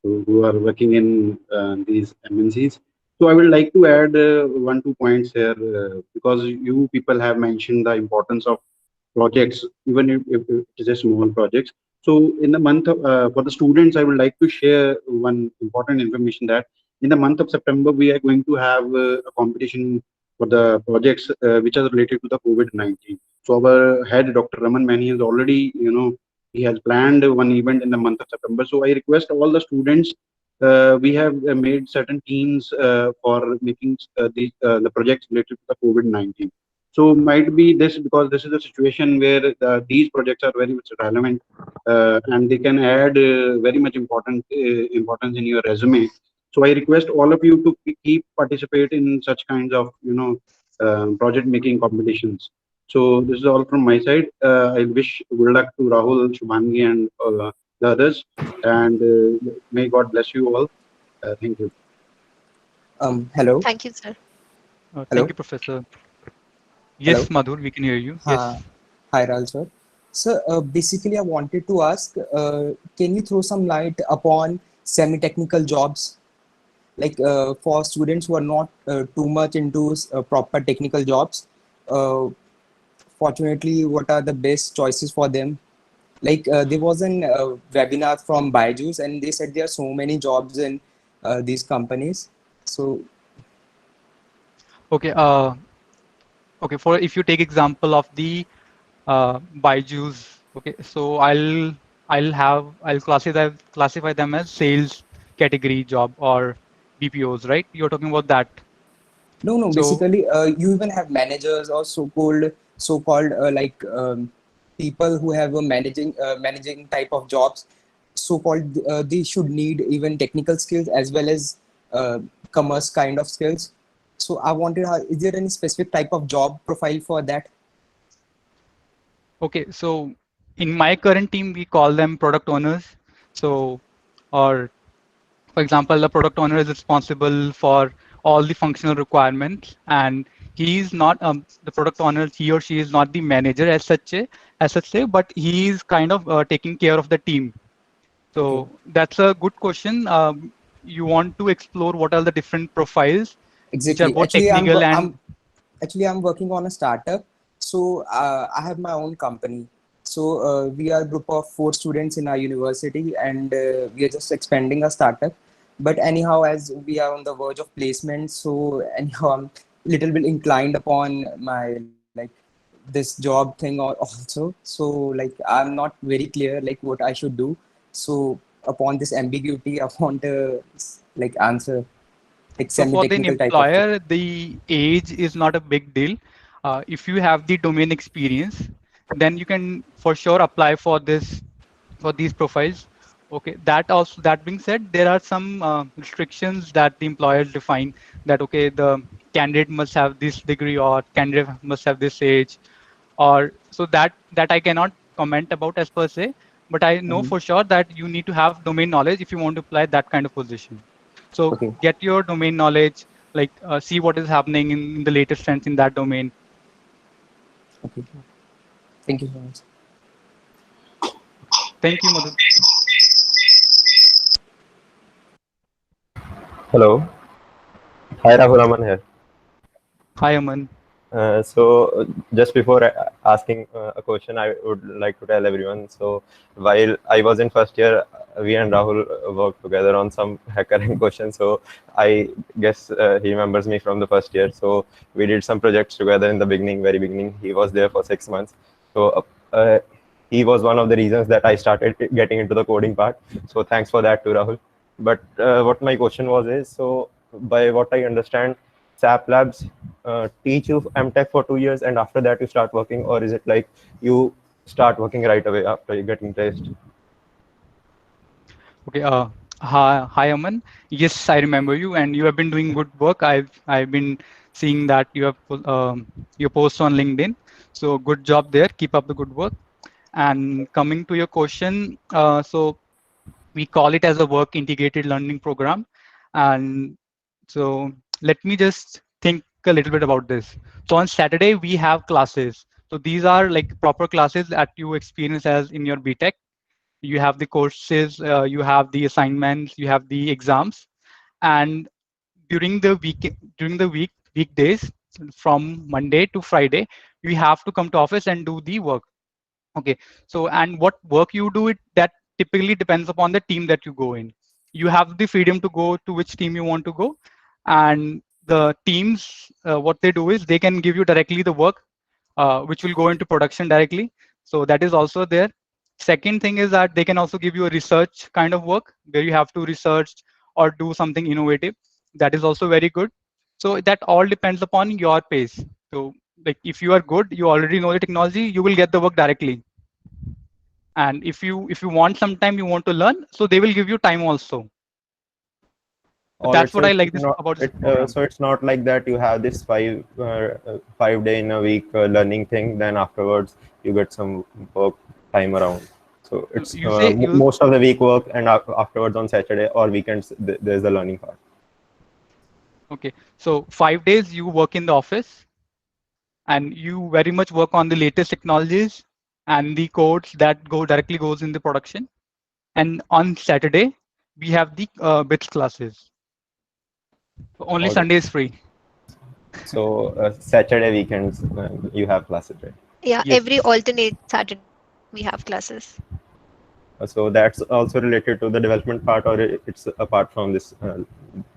who are working in these MNCs. So I would like to add 1 2 points here because you people have mentioned the importance of projects, even if it is a small projects. So in the month of, for the students, I would like to share one important information that in the month of September we are going to have a competition for the projects which are related to the COVID-19. So our head, Dr. Raman Mani, has already, he has planned one event in the month of September. So I request all the students. We have made certain teams for making the projects related to the COVID-19. So might be this because this is a situation where these projects are very much relevant and they can add very much importance in your resume. So I request all of you to keep participate in such kinds of project making competitions. So this is all from my side. I wish good luck to Rahul, Shubhangi, and the others, and may God bless you all. Thank you. Hello. Thank you, sir. Hello. Thank you, Professor. Hello. Yes, Madhur, we can hear you. Yes. Hi, Rahul sir. So basically, I wanted to ask, can you throw some light upon semi-technical jobs, like for students who are not too much into proper technical jobs? Uh, Fortunately, what are the best choices for them? Like there was an webinar from Byju's, and they said there are so many jobs in these companies. So Okay. Okay. For if you take example of the Byju's. Okay. So I'll classify them as sales category job or BPOs, right? You're talking about that. no, So basically, you even have managers or so-called people who have a managing type of jobs. So-called, they should need even technical skills as well as commerce kind of skills. So I wanted, is there any specific type of job profile for that? okay. So in my current team, we call them product owners. So or for example, the product owner is responsible for all the functional requirements, and he is not the product owner. He or she is not the manager as such, but he is kind of taking care of the team. Okay. So that's a good question. You want to explore what are the different profiles which are Exactly. both technical and I'm working on a startup. So I have my own company. So we are a group of 4 students in our university, and we are just expanding a startup. But anyhow, as we are on the verge of placement, so anyhow, I'm little bit inclined upon my this job thing also. So like I'm not very clear like what I should do. So upon this ambiguity, I want to like answer like so for the semi-technical type of job. employer, the age is not a big deal. If you have the domain experience, then you can for sure apply for this for these profiles. Okay, that being said, there are some restrictions that the employers define that okay, the candidate must have this degree or candidate must have this age, or so that I cannot comment about as per se, but I know Mhm. for sure that you need to have domain knowledge if you want to apply that kind of position. So Okay. get your domain knowledge, like see what is happening in the latest trends in that domain. Okay. Thank you so much. Thank you, Madhu. Hello. Hi, Rahul Aman here. Hi, Aman. Just before asking a question, I would like to tell everyone. So, while I was in first year, we and Rahul worked together on some hackering questions. So, I guess he remembers me from the first year. So, we did some projects together in the beginning, very beginning. He was there for 6 months. So, he was one of the reasons that I started getting into the coding part. So, thanks for that to Rahul. But what my question was is, so by what I understand, SAP Labs teach you MTech for 2 years and after that you start working, or is it like you start working right away after you getting placed? Okay. Hi, Aman. Yes, I remember you, and you have been doing good work. I've been seeing that you have your post on LinkedIn. So good job there. Keep up the good work. And coming to your question, so we call it as a work integrated learning program. And so let me just think a little bit about this. So on Saturday we have classes. So these are like proper classes that you experience as in your BTech. You have the courses, you have the assignments, you have the exams, and during the weekdays from Monday to Friday, you have to come to office and do the work. Okay, so and what work you do, it that typically depends upon the team that you go in. You have the freedom to go to which team you want to go, and the teams, what they do is they can give you directly the work, which will go into production directly. So that is also there. Second thing is that they can also give you a research kind of work where you have to research or do something innovative. That is also very good. So that all depends upon your pace. So like if you are good, you already know the technology, you will get the work directly. And if you want some time, you want to learn, so they will give you time also. All right, That's so what I it's like this not about this program. so it's not like that you have this 5 day in a week learning thing, then afterwards you get some work time around. So it's You say you most of the week work, and afterwards on Saturday or weekends there's the learning part. okay? So 5 days you work in the office, and you very much work on the latest technologies and the codes that directly goes in the production. And on Saturday we have the bits classes. Only All right. Sunday is free. So Saturday weekends you have classes, right? Yeah, Yes. every alternate Saturday we have classes. So that's also related to the development part, or it's apart from this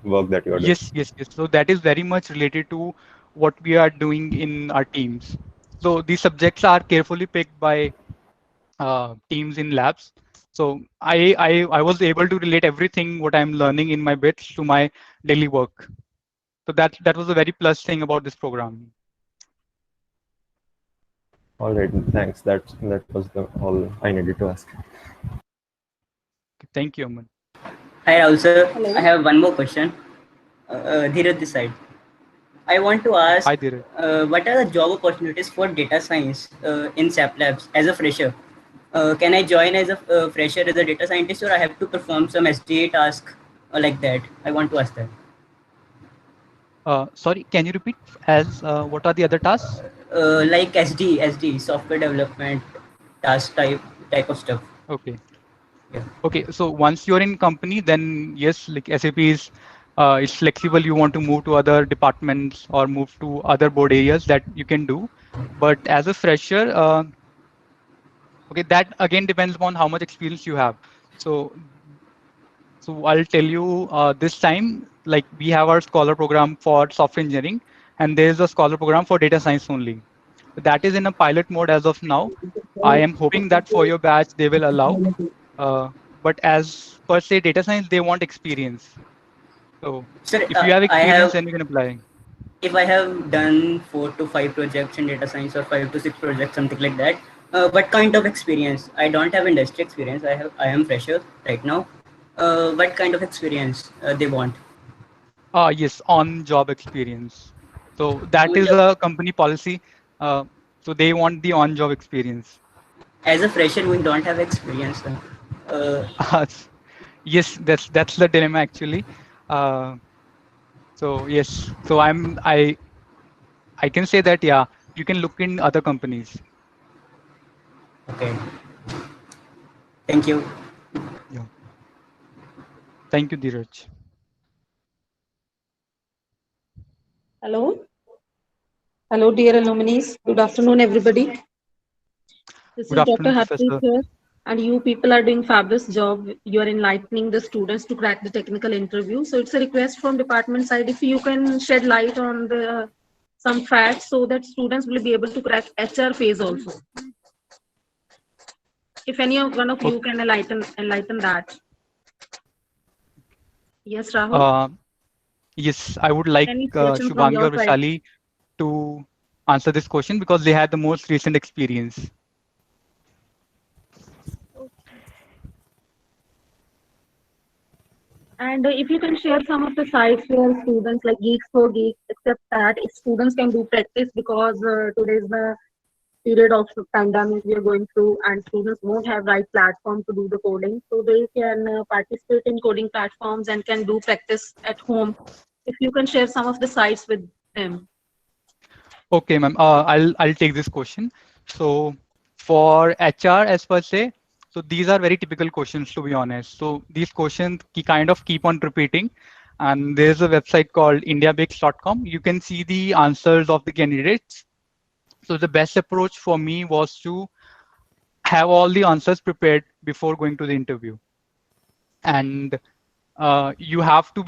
work that you are doing? Yes. So that is very much related to what we are doing in our teams. So these subjects are carefully picked by teams in labs. So I was able to relate everything what I'm learning in my bits to my daily work. So that was a very plus thing about this program. All right, thanks. That was all I needed to ask. Thank you, Aman. Hi, Rahul sir. Hello. I have one more question. Dheeraj this side. I want to ask, Hi, Dheeraj. what are the job opportunities for data science in SAP Labs as a fresher? Can I join as a fresher as a data scientist, or I have to perform some SDA task like that? I want to ask that. Sorry, can you repeat? As what are the other tasks? Like SD, software development task type of stuff. Okay. Yeah. Okay. So once you're in company, then yes, like SAP is it's flexible. You want to move to other departments or move to other board areas, that you can do. But as a fresher, okay, that again depends upon how much experience you have. So I'll tell you this time, like we have our scholar program for software engineering, and there's a scholar program for data science only. That is in a pilot mode as of now. I am hoping that for your batch they will allow. But as per se data science, they want experience. So Sir, if you have I experience, have then you can apply. if I have done 4 to 5 projects in data science or 5 to 6 projects, something like that. What kind of experience? I don't have industry experience. I am fresher right now. What kind of experience they want? Yes, on job experience. So that On is job. a company policy. Uh, so they want the on job experience. As a fresher, we don't have experience. Yes, that's the dilemma actually. Uh, so yes, so I can say that yeah, you can look in other companies. Okay. Thank you. Yeah. Thank you, Dheeraj. Hello. Hello, dear alumni. Good afternoon, everybody. This Good is Dr. afternoon, Harpreet Professor. here, and you people are doing fabulous job. You are enlightening the students to crack the technical interview. So it's a request from department side if you can shed light on the some facts so that students will be able to crack HR phase also. If any of one of you can enlighten that. Yes, Rahul. Yes, I would like Any suggestion from Shubhangi your or side? Vishali to answer this question because they had the most recent experience. And if you can share some of the sites where students like Geeks for Geeks, except that if students can do practice, because today is the period of pandemic we are going through, and students won't have right platform to do the coding, so they can participate in coding platforms and can do practice at home. If you can share some of the sites with them. Okay, ma'am. I'll take this question. So for HR as per se, so these are very typical questions, to be honest. So these questions kind of keep on repeating, and there's a website called indiabix.com. You can see the answers of the candidates. So the best approach for me was to have all the answers prepared before going to the interview, and you have to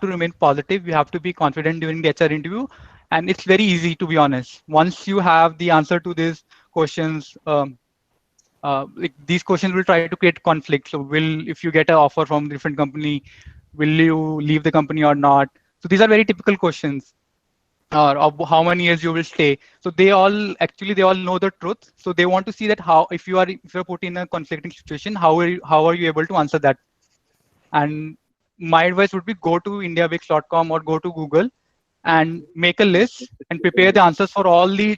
remain positive. You have to be confident during the HR interview, and it's very easy, to be honest. Once you have the answer to these questions, like these questions will try to create conflict. So if you get an offer from a different company, will you leave the company or not? So these are very typical questions. Or of how many years you will stay. So they all know the truth. So they want to see that how, if you're put in a conflicting situation, how are you able to answer that? And my advice would be go to indiabix.com or go to Google and make a list and prepare the answers for all the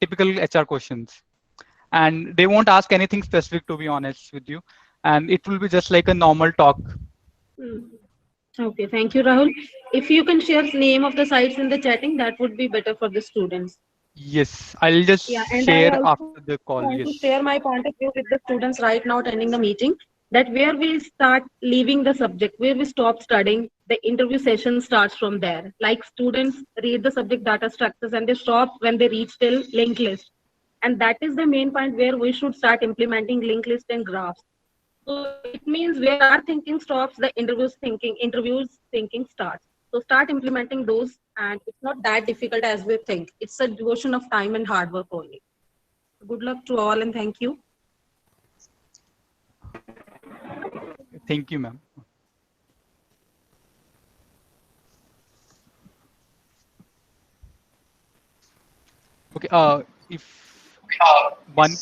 typical HR questions. And they won't ask anything specific, to be honest with you. And it will be just like a normal talk. Okay, thank you, Rahul. If you can share name of the sites in the chatting, that would be better for the students. Yes, I'll just share after the call. Want Yes. to share my point of view with the students right now attending the meeting, that where we start leaving the subject, where we stop studying, the interview session starts from there. Like students read the subject data structures and they stop when they reach till linked list. And that is the main point where we should start implementing linked list and graphs. So it means where our thinking stops, the interviews thinking starts. So start implementing those, and it's not that difficult as we think. It's a devotion of time and hard work only. Good luck to all, and thank you. Thank you, ma'am. Okay. If one.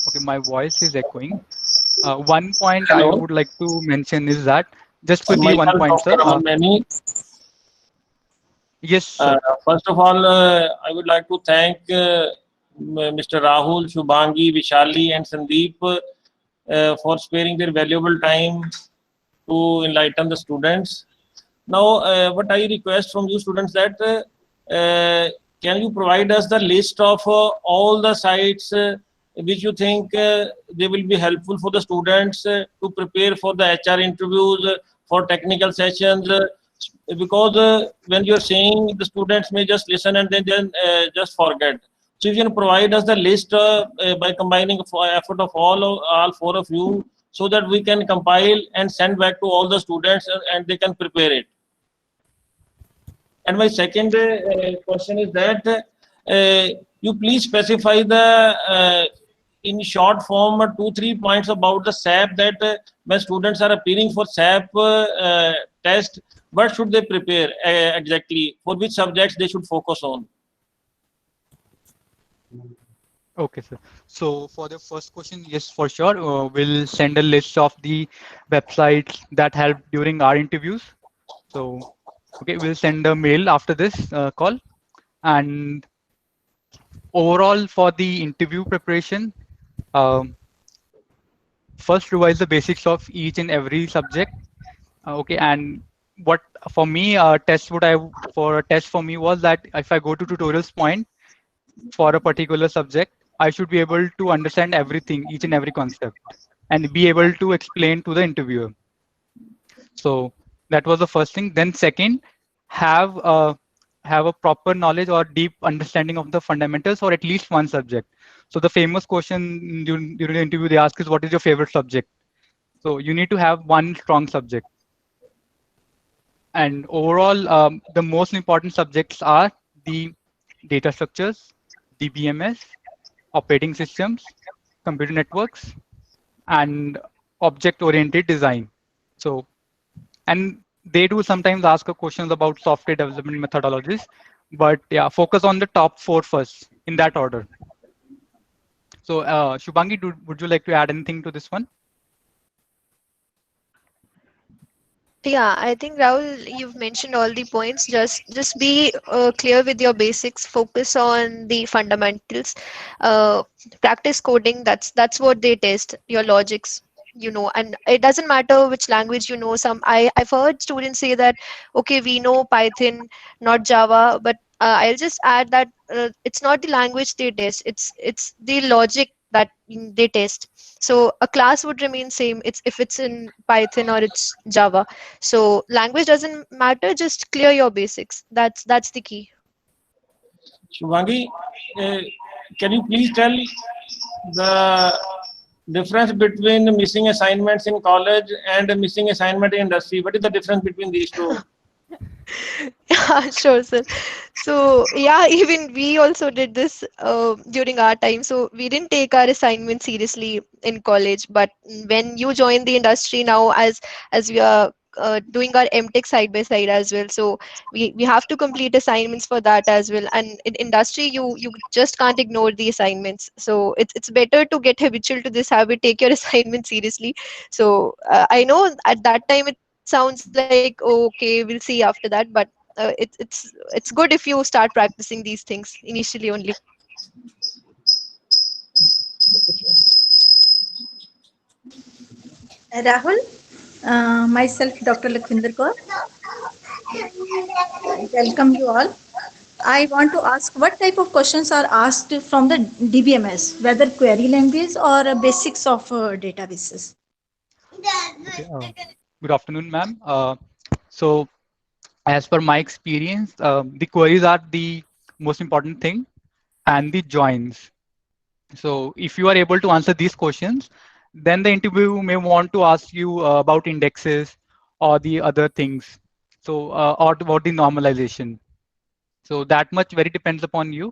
Okay, my voice is echoing. One point Hello? I would like to mention is that, just quickly, one Myself, point, sir. Dr. Raman Maini. Yes, sir. First of all, I would like to thank Mr. Rahul, Shubhangi, Vishali, and Sandeep for sparing their valuable time to enlighten the students. Now, what I request from you students that can you provide us the list of all the sites which you think they will be helpful for the students to prepare for the HR interviews, for technical sessions, because when you're saying, the students may just listen and then just forget. So if you can provide us the list by combining effort of all four of you, so that we can compile and send back to all the students and they can prepare it. And my second question is that you please specify the in short form 2-3 points about the SAP, that when students are appearing for SAP test, what should they prepare exactly, for which subjects they should focus on? Okay, sir. So for the first question, yes, for sure. We'll send a list of the websites that help during our interviews. So, okay, we'll send a mail after this call. And overall, for the interview preparation, first revise the basics of each and every subject. Okay, and what for me, test for me was that if I go to tutorials point for a particular subject, I should be able to understand everything, each and every concept, and be able to explain to the interviewer. So that was the first thing. Then second, have a proper knowledge or deep understanding of the fundamentals for at least one subject. So the famous question during the interview they ask is, what is your favorite subject? So you need to have one strong subject. And overall, the most important subjects are the data structures, DBMS, operating systems, computer networks, and object-oriented design. So, and they do sometimes ask a questions about software development methodologies, but yeah, focus on the top 4 first in that order. So Shubhangi, would you like to add anything to this one? Yeah, I think Rahul, you've mentioned all the points. Just be clear with your basics. Focus on the fundamentals. Practice coding. That's what they test. Your logics, and it doesn't matter which language you know. I've heard students say that, okay, we know Python, not Java, but I'll just add that it's not the language they test. It's the logic that they test. So a class would remain same. It's if it's in Python or it's Java. So language doesn't matter, just clear your basics. That's the key. Shubhangi, can you please tell the difference between missing assignments in college and missing assignment in industry? What is the difference between these two? Yeah, sure, sir. So yeah, even we also did this during our time. So we didn't take our assignment seriously in college, but when you join the industry now, as we are doing our MTech side by side as well, so we have to complete assignments for that as well. And in industry, you just can't ignore the assignments. So it's better to get habitual to this habit. Take your assignment seriously. So I know at that time it sounds like, oh, okay, we'll see after that, but it's good if you start practicing these things initially only. Rahul, myself, Dr. Lakwinder Kaur. Welcome you all. I want to ask what type of questions are asked from the DBMS, whether query language or basics of databases. Okay, good afternoon, ma'am. So as per my experience, the queries are the most important thing, and the joins. So if you are able to answer these questions, then the interview may want to ask you about indexes or the other things. So or about the normalization. So that much very depends upon you,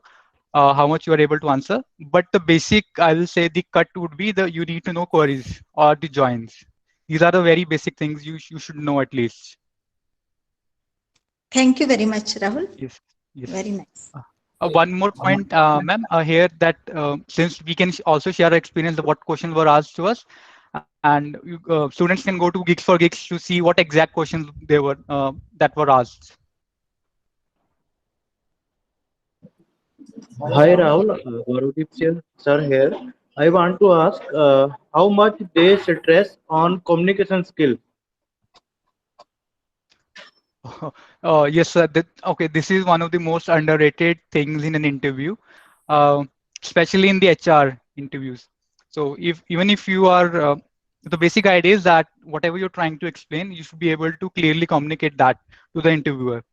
how much you are able to answer. But the basic, I will say, the cut would be you need to know queries or the joins. These are the very basic things you should know at least. Thank you very much, Rahul. Yes. Yes. Very nice. One more point, ma'am, here that since we can also share our experience of what questions were asked to us, and students can go to Geeks for Geeks to see what exact questions they were that were asked. Hi Rahul, Varudip sir here. I want to ask how much they stress on communication skill. Yes, sir. Okay, this is one of the most underrated things in an interview, especially in the HR interviews. So even if you are, the basic idea is that whatever you're trying to explain, you should be able to clearly communicate that to the interviewer.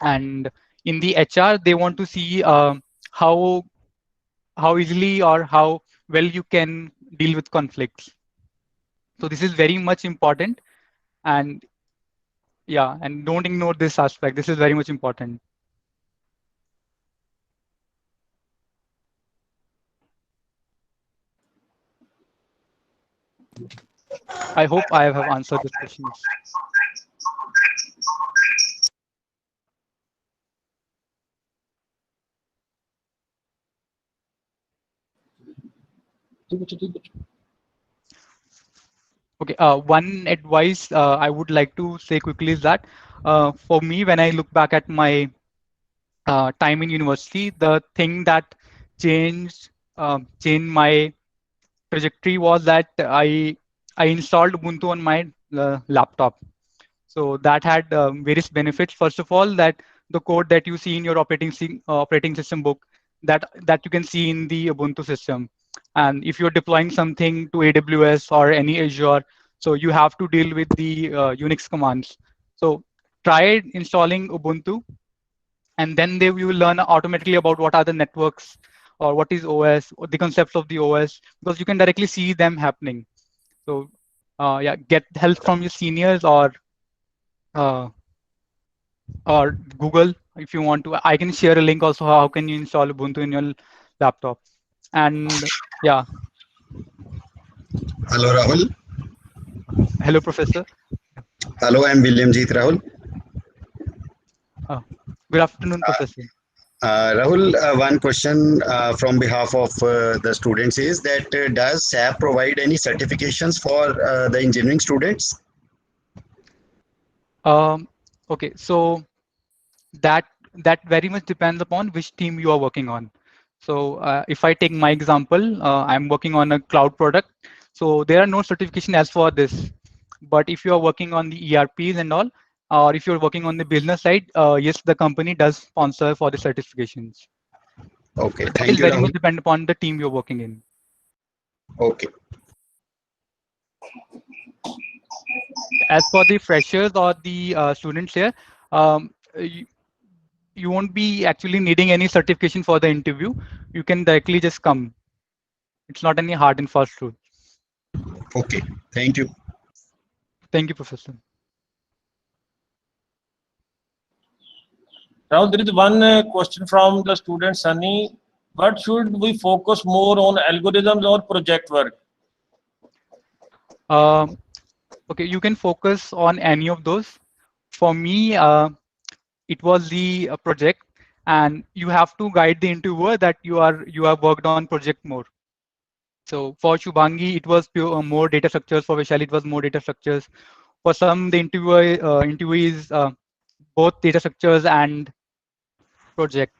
And in the HR, they want to see how easily or how well you can deal with conflicts. So this is very much important, and yeah, and don't ignore this aspect. This is very much important. I hope I have answered this question. Okay, one advice I would like to say quickly is that for me, when I look back at my time in university, the thing that changed my trajectory was that I installed Ubuntu on my laptop. So that had various benefits. First of all, that the code that you see in your operating system book, that you can see in the Ubuntu system. And if you're deploying something to AWS or any Azure, so you have to deal with the Unix commands. So try installing Ubuntu, and then you will learn automatically about what are the networks or what is OS, or the concepts of the OS, because you can directly see them happening. So yeah, get help from your seniors or Google if you want to. I can share a link also. How can you install Ubuntu in your laptop? And yeah. Hello, Rahul. Hello, Professor. Hello, I'm Williamjeet Rahul. Good afternoon, Professor. Rahul, one question from behalf of the students is that does SAP provide any certifications for the engineering students? Okay, so that very much depends upon which team you are working on. So if I take my example, I'm working on a cloud product. So there are no certification as for this. But if you are working on the ERPs and all, or if you're working on the business side, yes, the company does sponsor for the certifications. Okay, But it thank will you, very much Rahul. depend upon the team you're working in. Okay. As for the freshers or the students here, you won't be actually needing any certification for the interview. You can directly just come. It's not any hard and fast rule. Okay, thank you. Thank you, Professor. Now there is one question from the student Sunny. What should we focus more on, algorithms or project work? Okay, you can focus on any of those. For me, it was the project, and you have to guide the interviewer that you have worked on project more. So for Shubhangi, it was more data structures. For Vishali, it was more data structures. For some, the interviewees both data structures and project.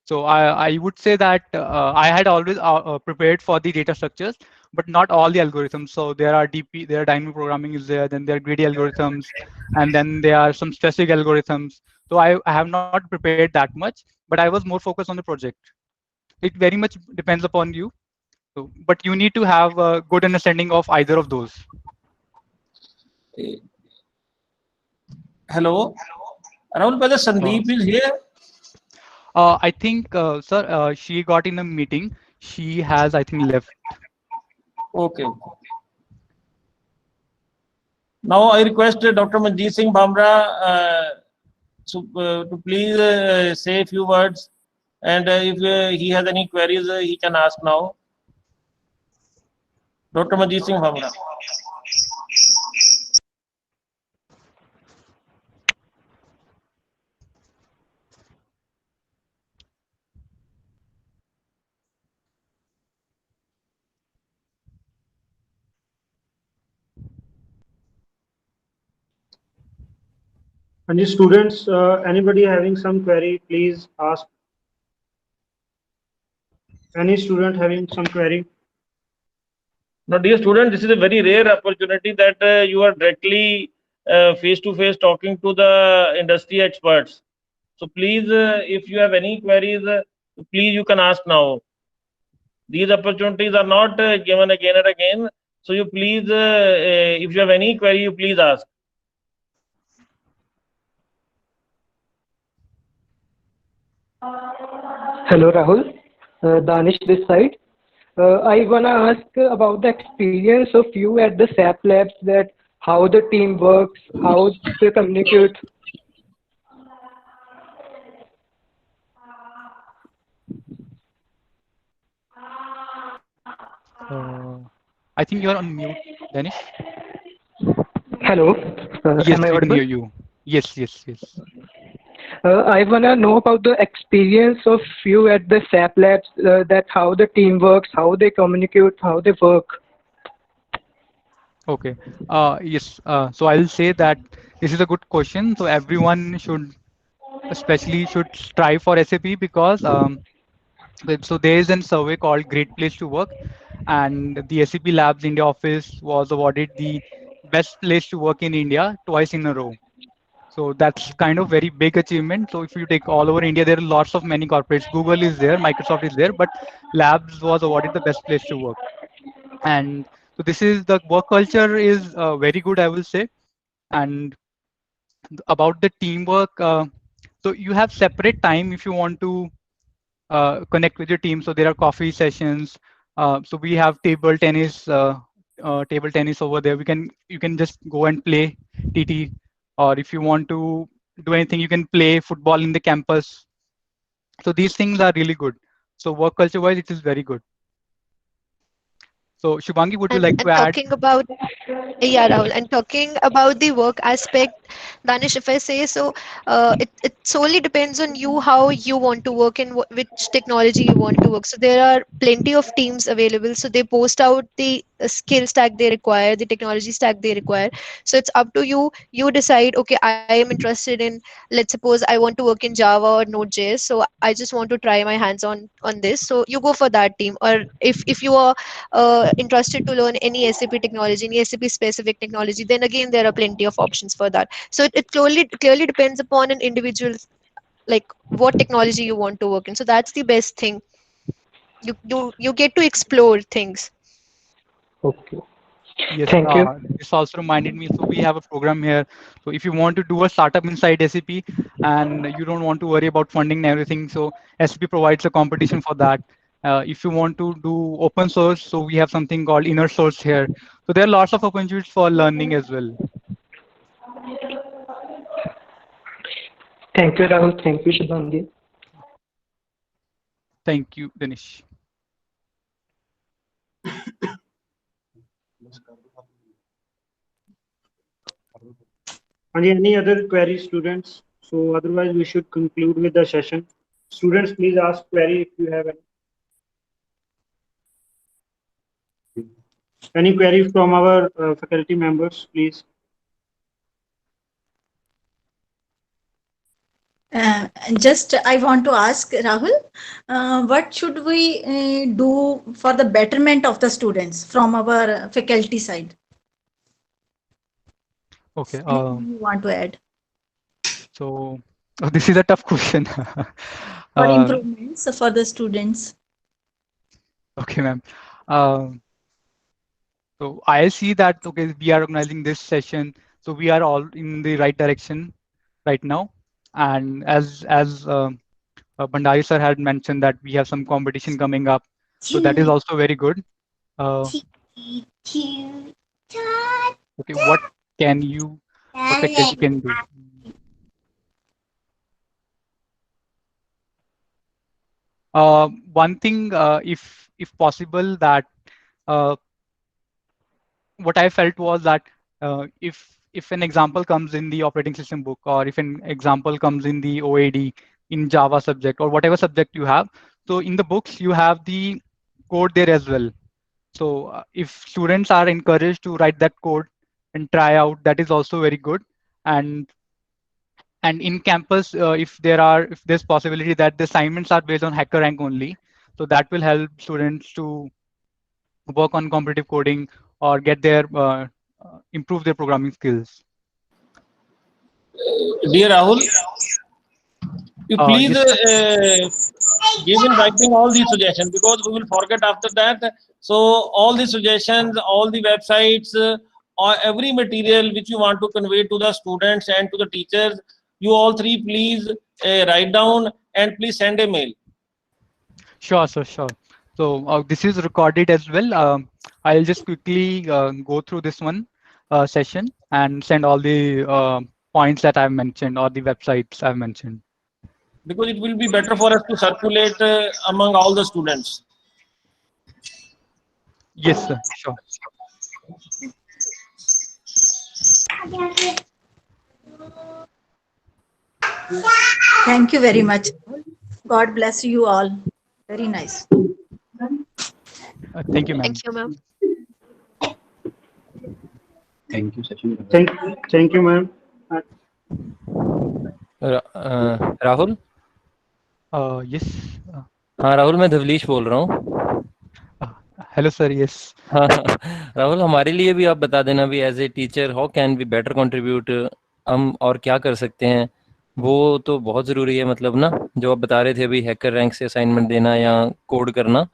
So I would say that I had always prepared for the data structures, but not all the algorithms. So there are dynamic programming is there, then there are greedy algorithms, and then there are some static algorithms. So I have not prepared that much, but I was more focused on the project. It very much depends upon you. So, but you need to have a good understanding of either of those. Hello, Rahul, whether Sandeep is here? I think, sir, she got in a meeting. She has, I think, left. Okay. Now I request Dr. Manjeet Singh Bhamra to please say a few words, and if he has any queries, he can ask now. Dr. Manjeet Singh Bhamra. And the students, anybody having some query, please ask. Any student having some query? Now, dear student, this is a very rare opportunity that you are directly face to face talking to the industry experts. So please, if you have any queries, please you can ask now. These opportunities are not given again and again. So you please, if you have any query, you please ask. Hello, Rahul. Danish this side. I want to ask about the experience of you at the SAP labs, that how the team works, how they communicate. I think you're on mute, Danish. Hello. Yes, Am I we can audible? hear you. Yes, yes, yes. I want to know about the experience of you at the SAP labs, that how the team works, how they communicate, how they work. Okay. Yes. So I'll say that this is a good question. So everyone should, especially should strive for SAP because so there is a survey called Great Place to Work, and the SAP Labs India office was awarded the best place to work in India twice in a row. So that's kind of very big achievement. So if you take all over India, there are lots of many corporates. Google is there, Microsoft is there, but Labs was awarded the best place to work. And so this is the work culture is very good, I will say. And about the teamwork, so you have separate time if you want to connect with your team. So there are coffee sessions. So we have table tennis over there. You can just go and play TT, or if you want to do anything, you can play football in the campus. So these things are really good. So work culture wise, it is very good. So Shubhangi, would you And, like and to add? talking about, yeah, Rahul, and talking about the work aspect, Danish, if I say so, it solely depends on you how you want to work and which technology you want to work. So there are plenty of teams available. So they post out the skill stack they require, the technology stack they require. So it's up to you. You decide, okay, I am interested in, let's suppose I want to work in Java or Node.js. So I just want to try my hands on this. So you go for that team. Or if you are interested to learn any SAP technology, any SAP specific technology, then again there are plenty of options for that. So it clearly depends upon an individual, like what technology you want to work in. So that's the best thing. You get to explore things. Okay. Yes, Thank you. this also reminded me. So we have a program here. So if you want to do a startup inside SAP and you don't want to worry about funding and everything, so SAP provides a competition for that. If you want to do open source, so we have something called Inner Source here. So there are lots of opportunities for learning as well. Thank you, Rahul. Thank you, Shubhangi. Thank you, Dinesh. Any other queries, students? So otherwise, we should conclude with the session. Students, please ask query if you have any. Any query from our faculty members, please? Just I want to ask Rahul, what should we do for the betterment of the students from our faculty side? Okay. Anything you want to add So this is a tough question. for improvements for the students? Okay, ma'am. So I see that, okay, we are organizing this session, so we are all in the right direction right now. And as Bhandari sir had mentioned that we have some competition coming up, so that is also very good. Okay, what faculty can do? One thing, if possible, that what I felt was that if an example comes in the operating system book, or if an example comes in the OAD in Java subject or whatever subject you have, so in the books you have the code there as well. So if students are encouraged to write that code and try out, that is also very good. And in campus, if there's possibility that the assignments are based on HackerRank only, so that will help students to work on competitive coding or get their improve their programming skills. Dear Rahul, you please give in writing all these suggestions, because we will forget after that. So all the suggestions, all the websites, or every material which you want to convey to the students and to the teachers, you all three please write down and please send a mail. Sure, sir, sure. So this is recorded as well. I'll just quickly go through this one session and send all the points that I've mentioned or the websites I've mentioned. Because it will be better for us to circulate among all the students. Yes, sir, sure. Thank you very much. God bless you all. Very nice. Thank you, ma'am. Thank you, ma'am. Thank you, Sachin. Thank you, ma'am. Rahul? Yes. हाँ राहुल, मैं धवलीश बोल रहा हूँ. Hello sir. Yes. हाँ राहुल, हमारे लिए भी आप बता देना भी as a teacher how can we better contribute, हम और क्या कर सकते हैं. वो तो बहुत ज़रूरी है, मतलब ना जो आप बता रहे थे अभी हैकर रैंक से असाइनमेंट देना या कोड करना,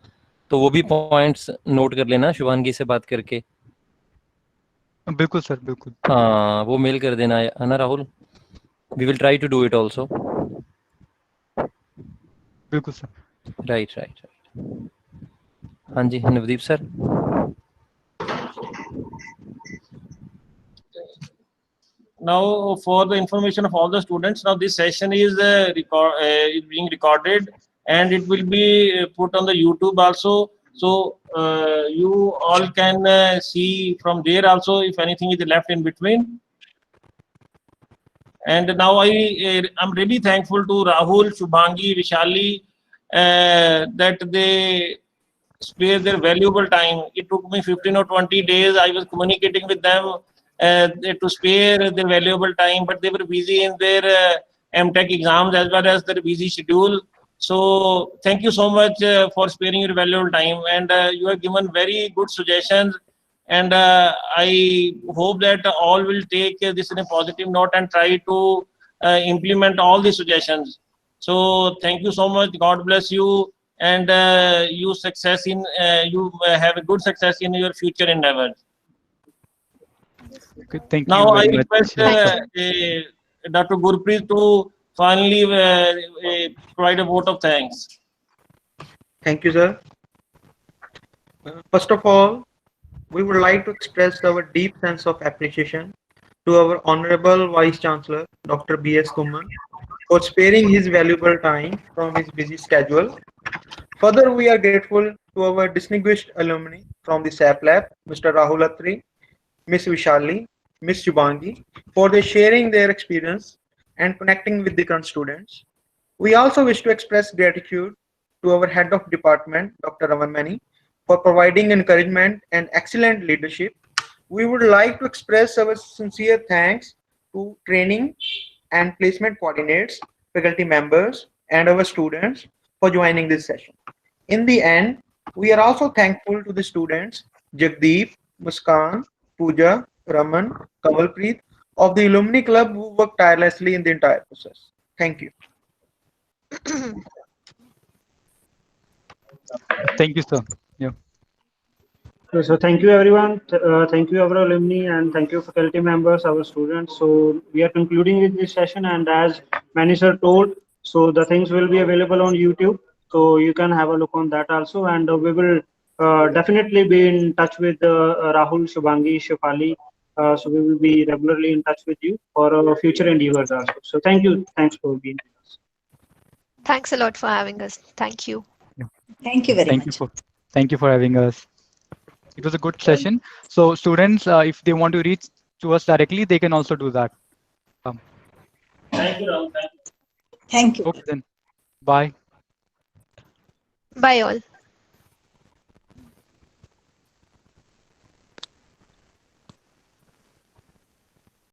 तो वो भी पॉइंट्स नोट कर लेना शुभांगी से बात करके. बिल्कुल सर, बिल्कुल. हाँ वो मेल कर देना है ना Rahul. We will try to do it also. बिल्कुल सर. राइट. हाँ जी Navdeep sir. Now, for the information of all the students, now this session is being recorded and it will be put on the YouTube also. So you all can see from there also if anything is left in between. And now I'm really thankful to Rahul, Shubhangi, Vishali that they spare their valuable time. It took me 15 or 20 days. I was communicating with them to spare their valuable time, but they were busy in their MTech exams as well as their busy schedule. So thank you so much for sparing your valuable time, and you have given very good suggestions. And I hope that all will take this in a positive note and try to implement all the suggestions. So thank you so much. God bless you, and you have a good success in your future endeavors. Okay, thank Now I you very request much. Dr. Gurpreet to finally provide a vote of thanks. Thank you, sir. First of all, we would like to express our deep sense of appreciation to our Honorable Vice Chancellor, Dr. B.S. Kumar, for sparing his valuable time from his busy schedule. Further, we are grateful to our distinguished alumni from the SAP Lab, Mr. Rahul Attri, Ms. Vishali, Ms. Shubhangi, for their sharing their experience and connecting with the current students. We also wish to express gratitude to our Head of Department, Dr. Raman Mani, for providing encouragement and excellent leadership. We would like to express our sincere thanks to training and placement coordinators, faculty members, and our students for joining this session. In the end, we are also thankful to the students, Jagdeep, Muskan, Pooja, Raman, Kamalpreet of the Alumni Club who worked tirelessly in the entire process. Thank you. Thank you, sir. Yeah. So thank you everyone. Thank you our alumni and thank you faculty members, our students. So we are concluding with this session, and as Mani sir told, so the things will be available on YouTube. So you can have a look on that also, and we will definitely be in touch with Rahul, Shubhangi, Shefali. So we will be regularly in touch with you for our future endeavors also. So thank you. Thanks for being with us. Thanks a lot for having us. Thank you. Thank you very much. Thank you for having us. It was a good session. So students, if they want to reach to us directly, they can also do that. Thank you, Rahul. Thank you. Okay then. Bye. Bye all.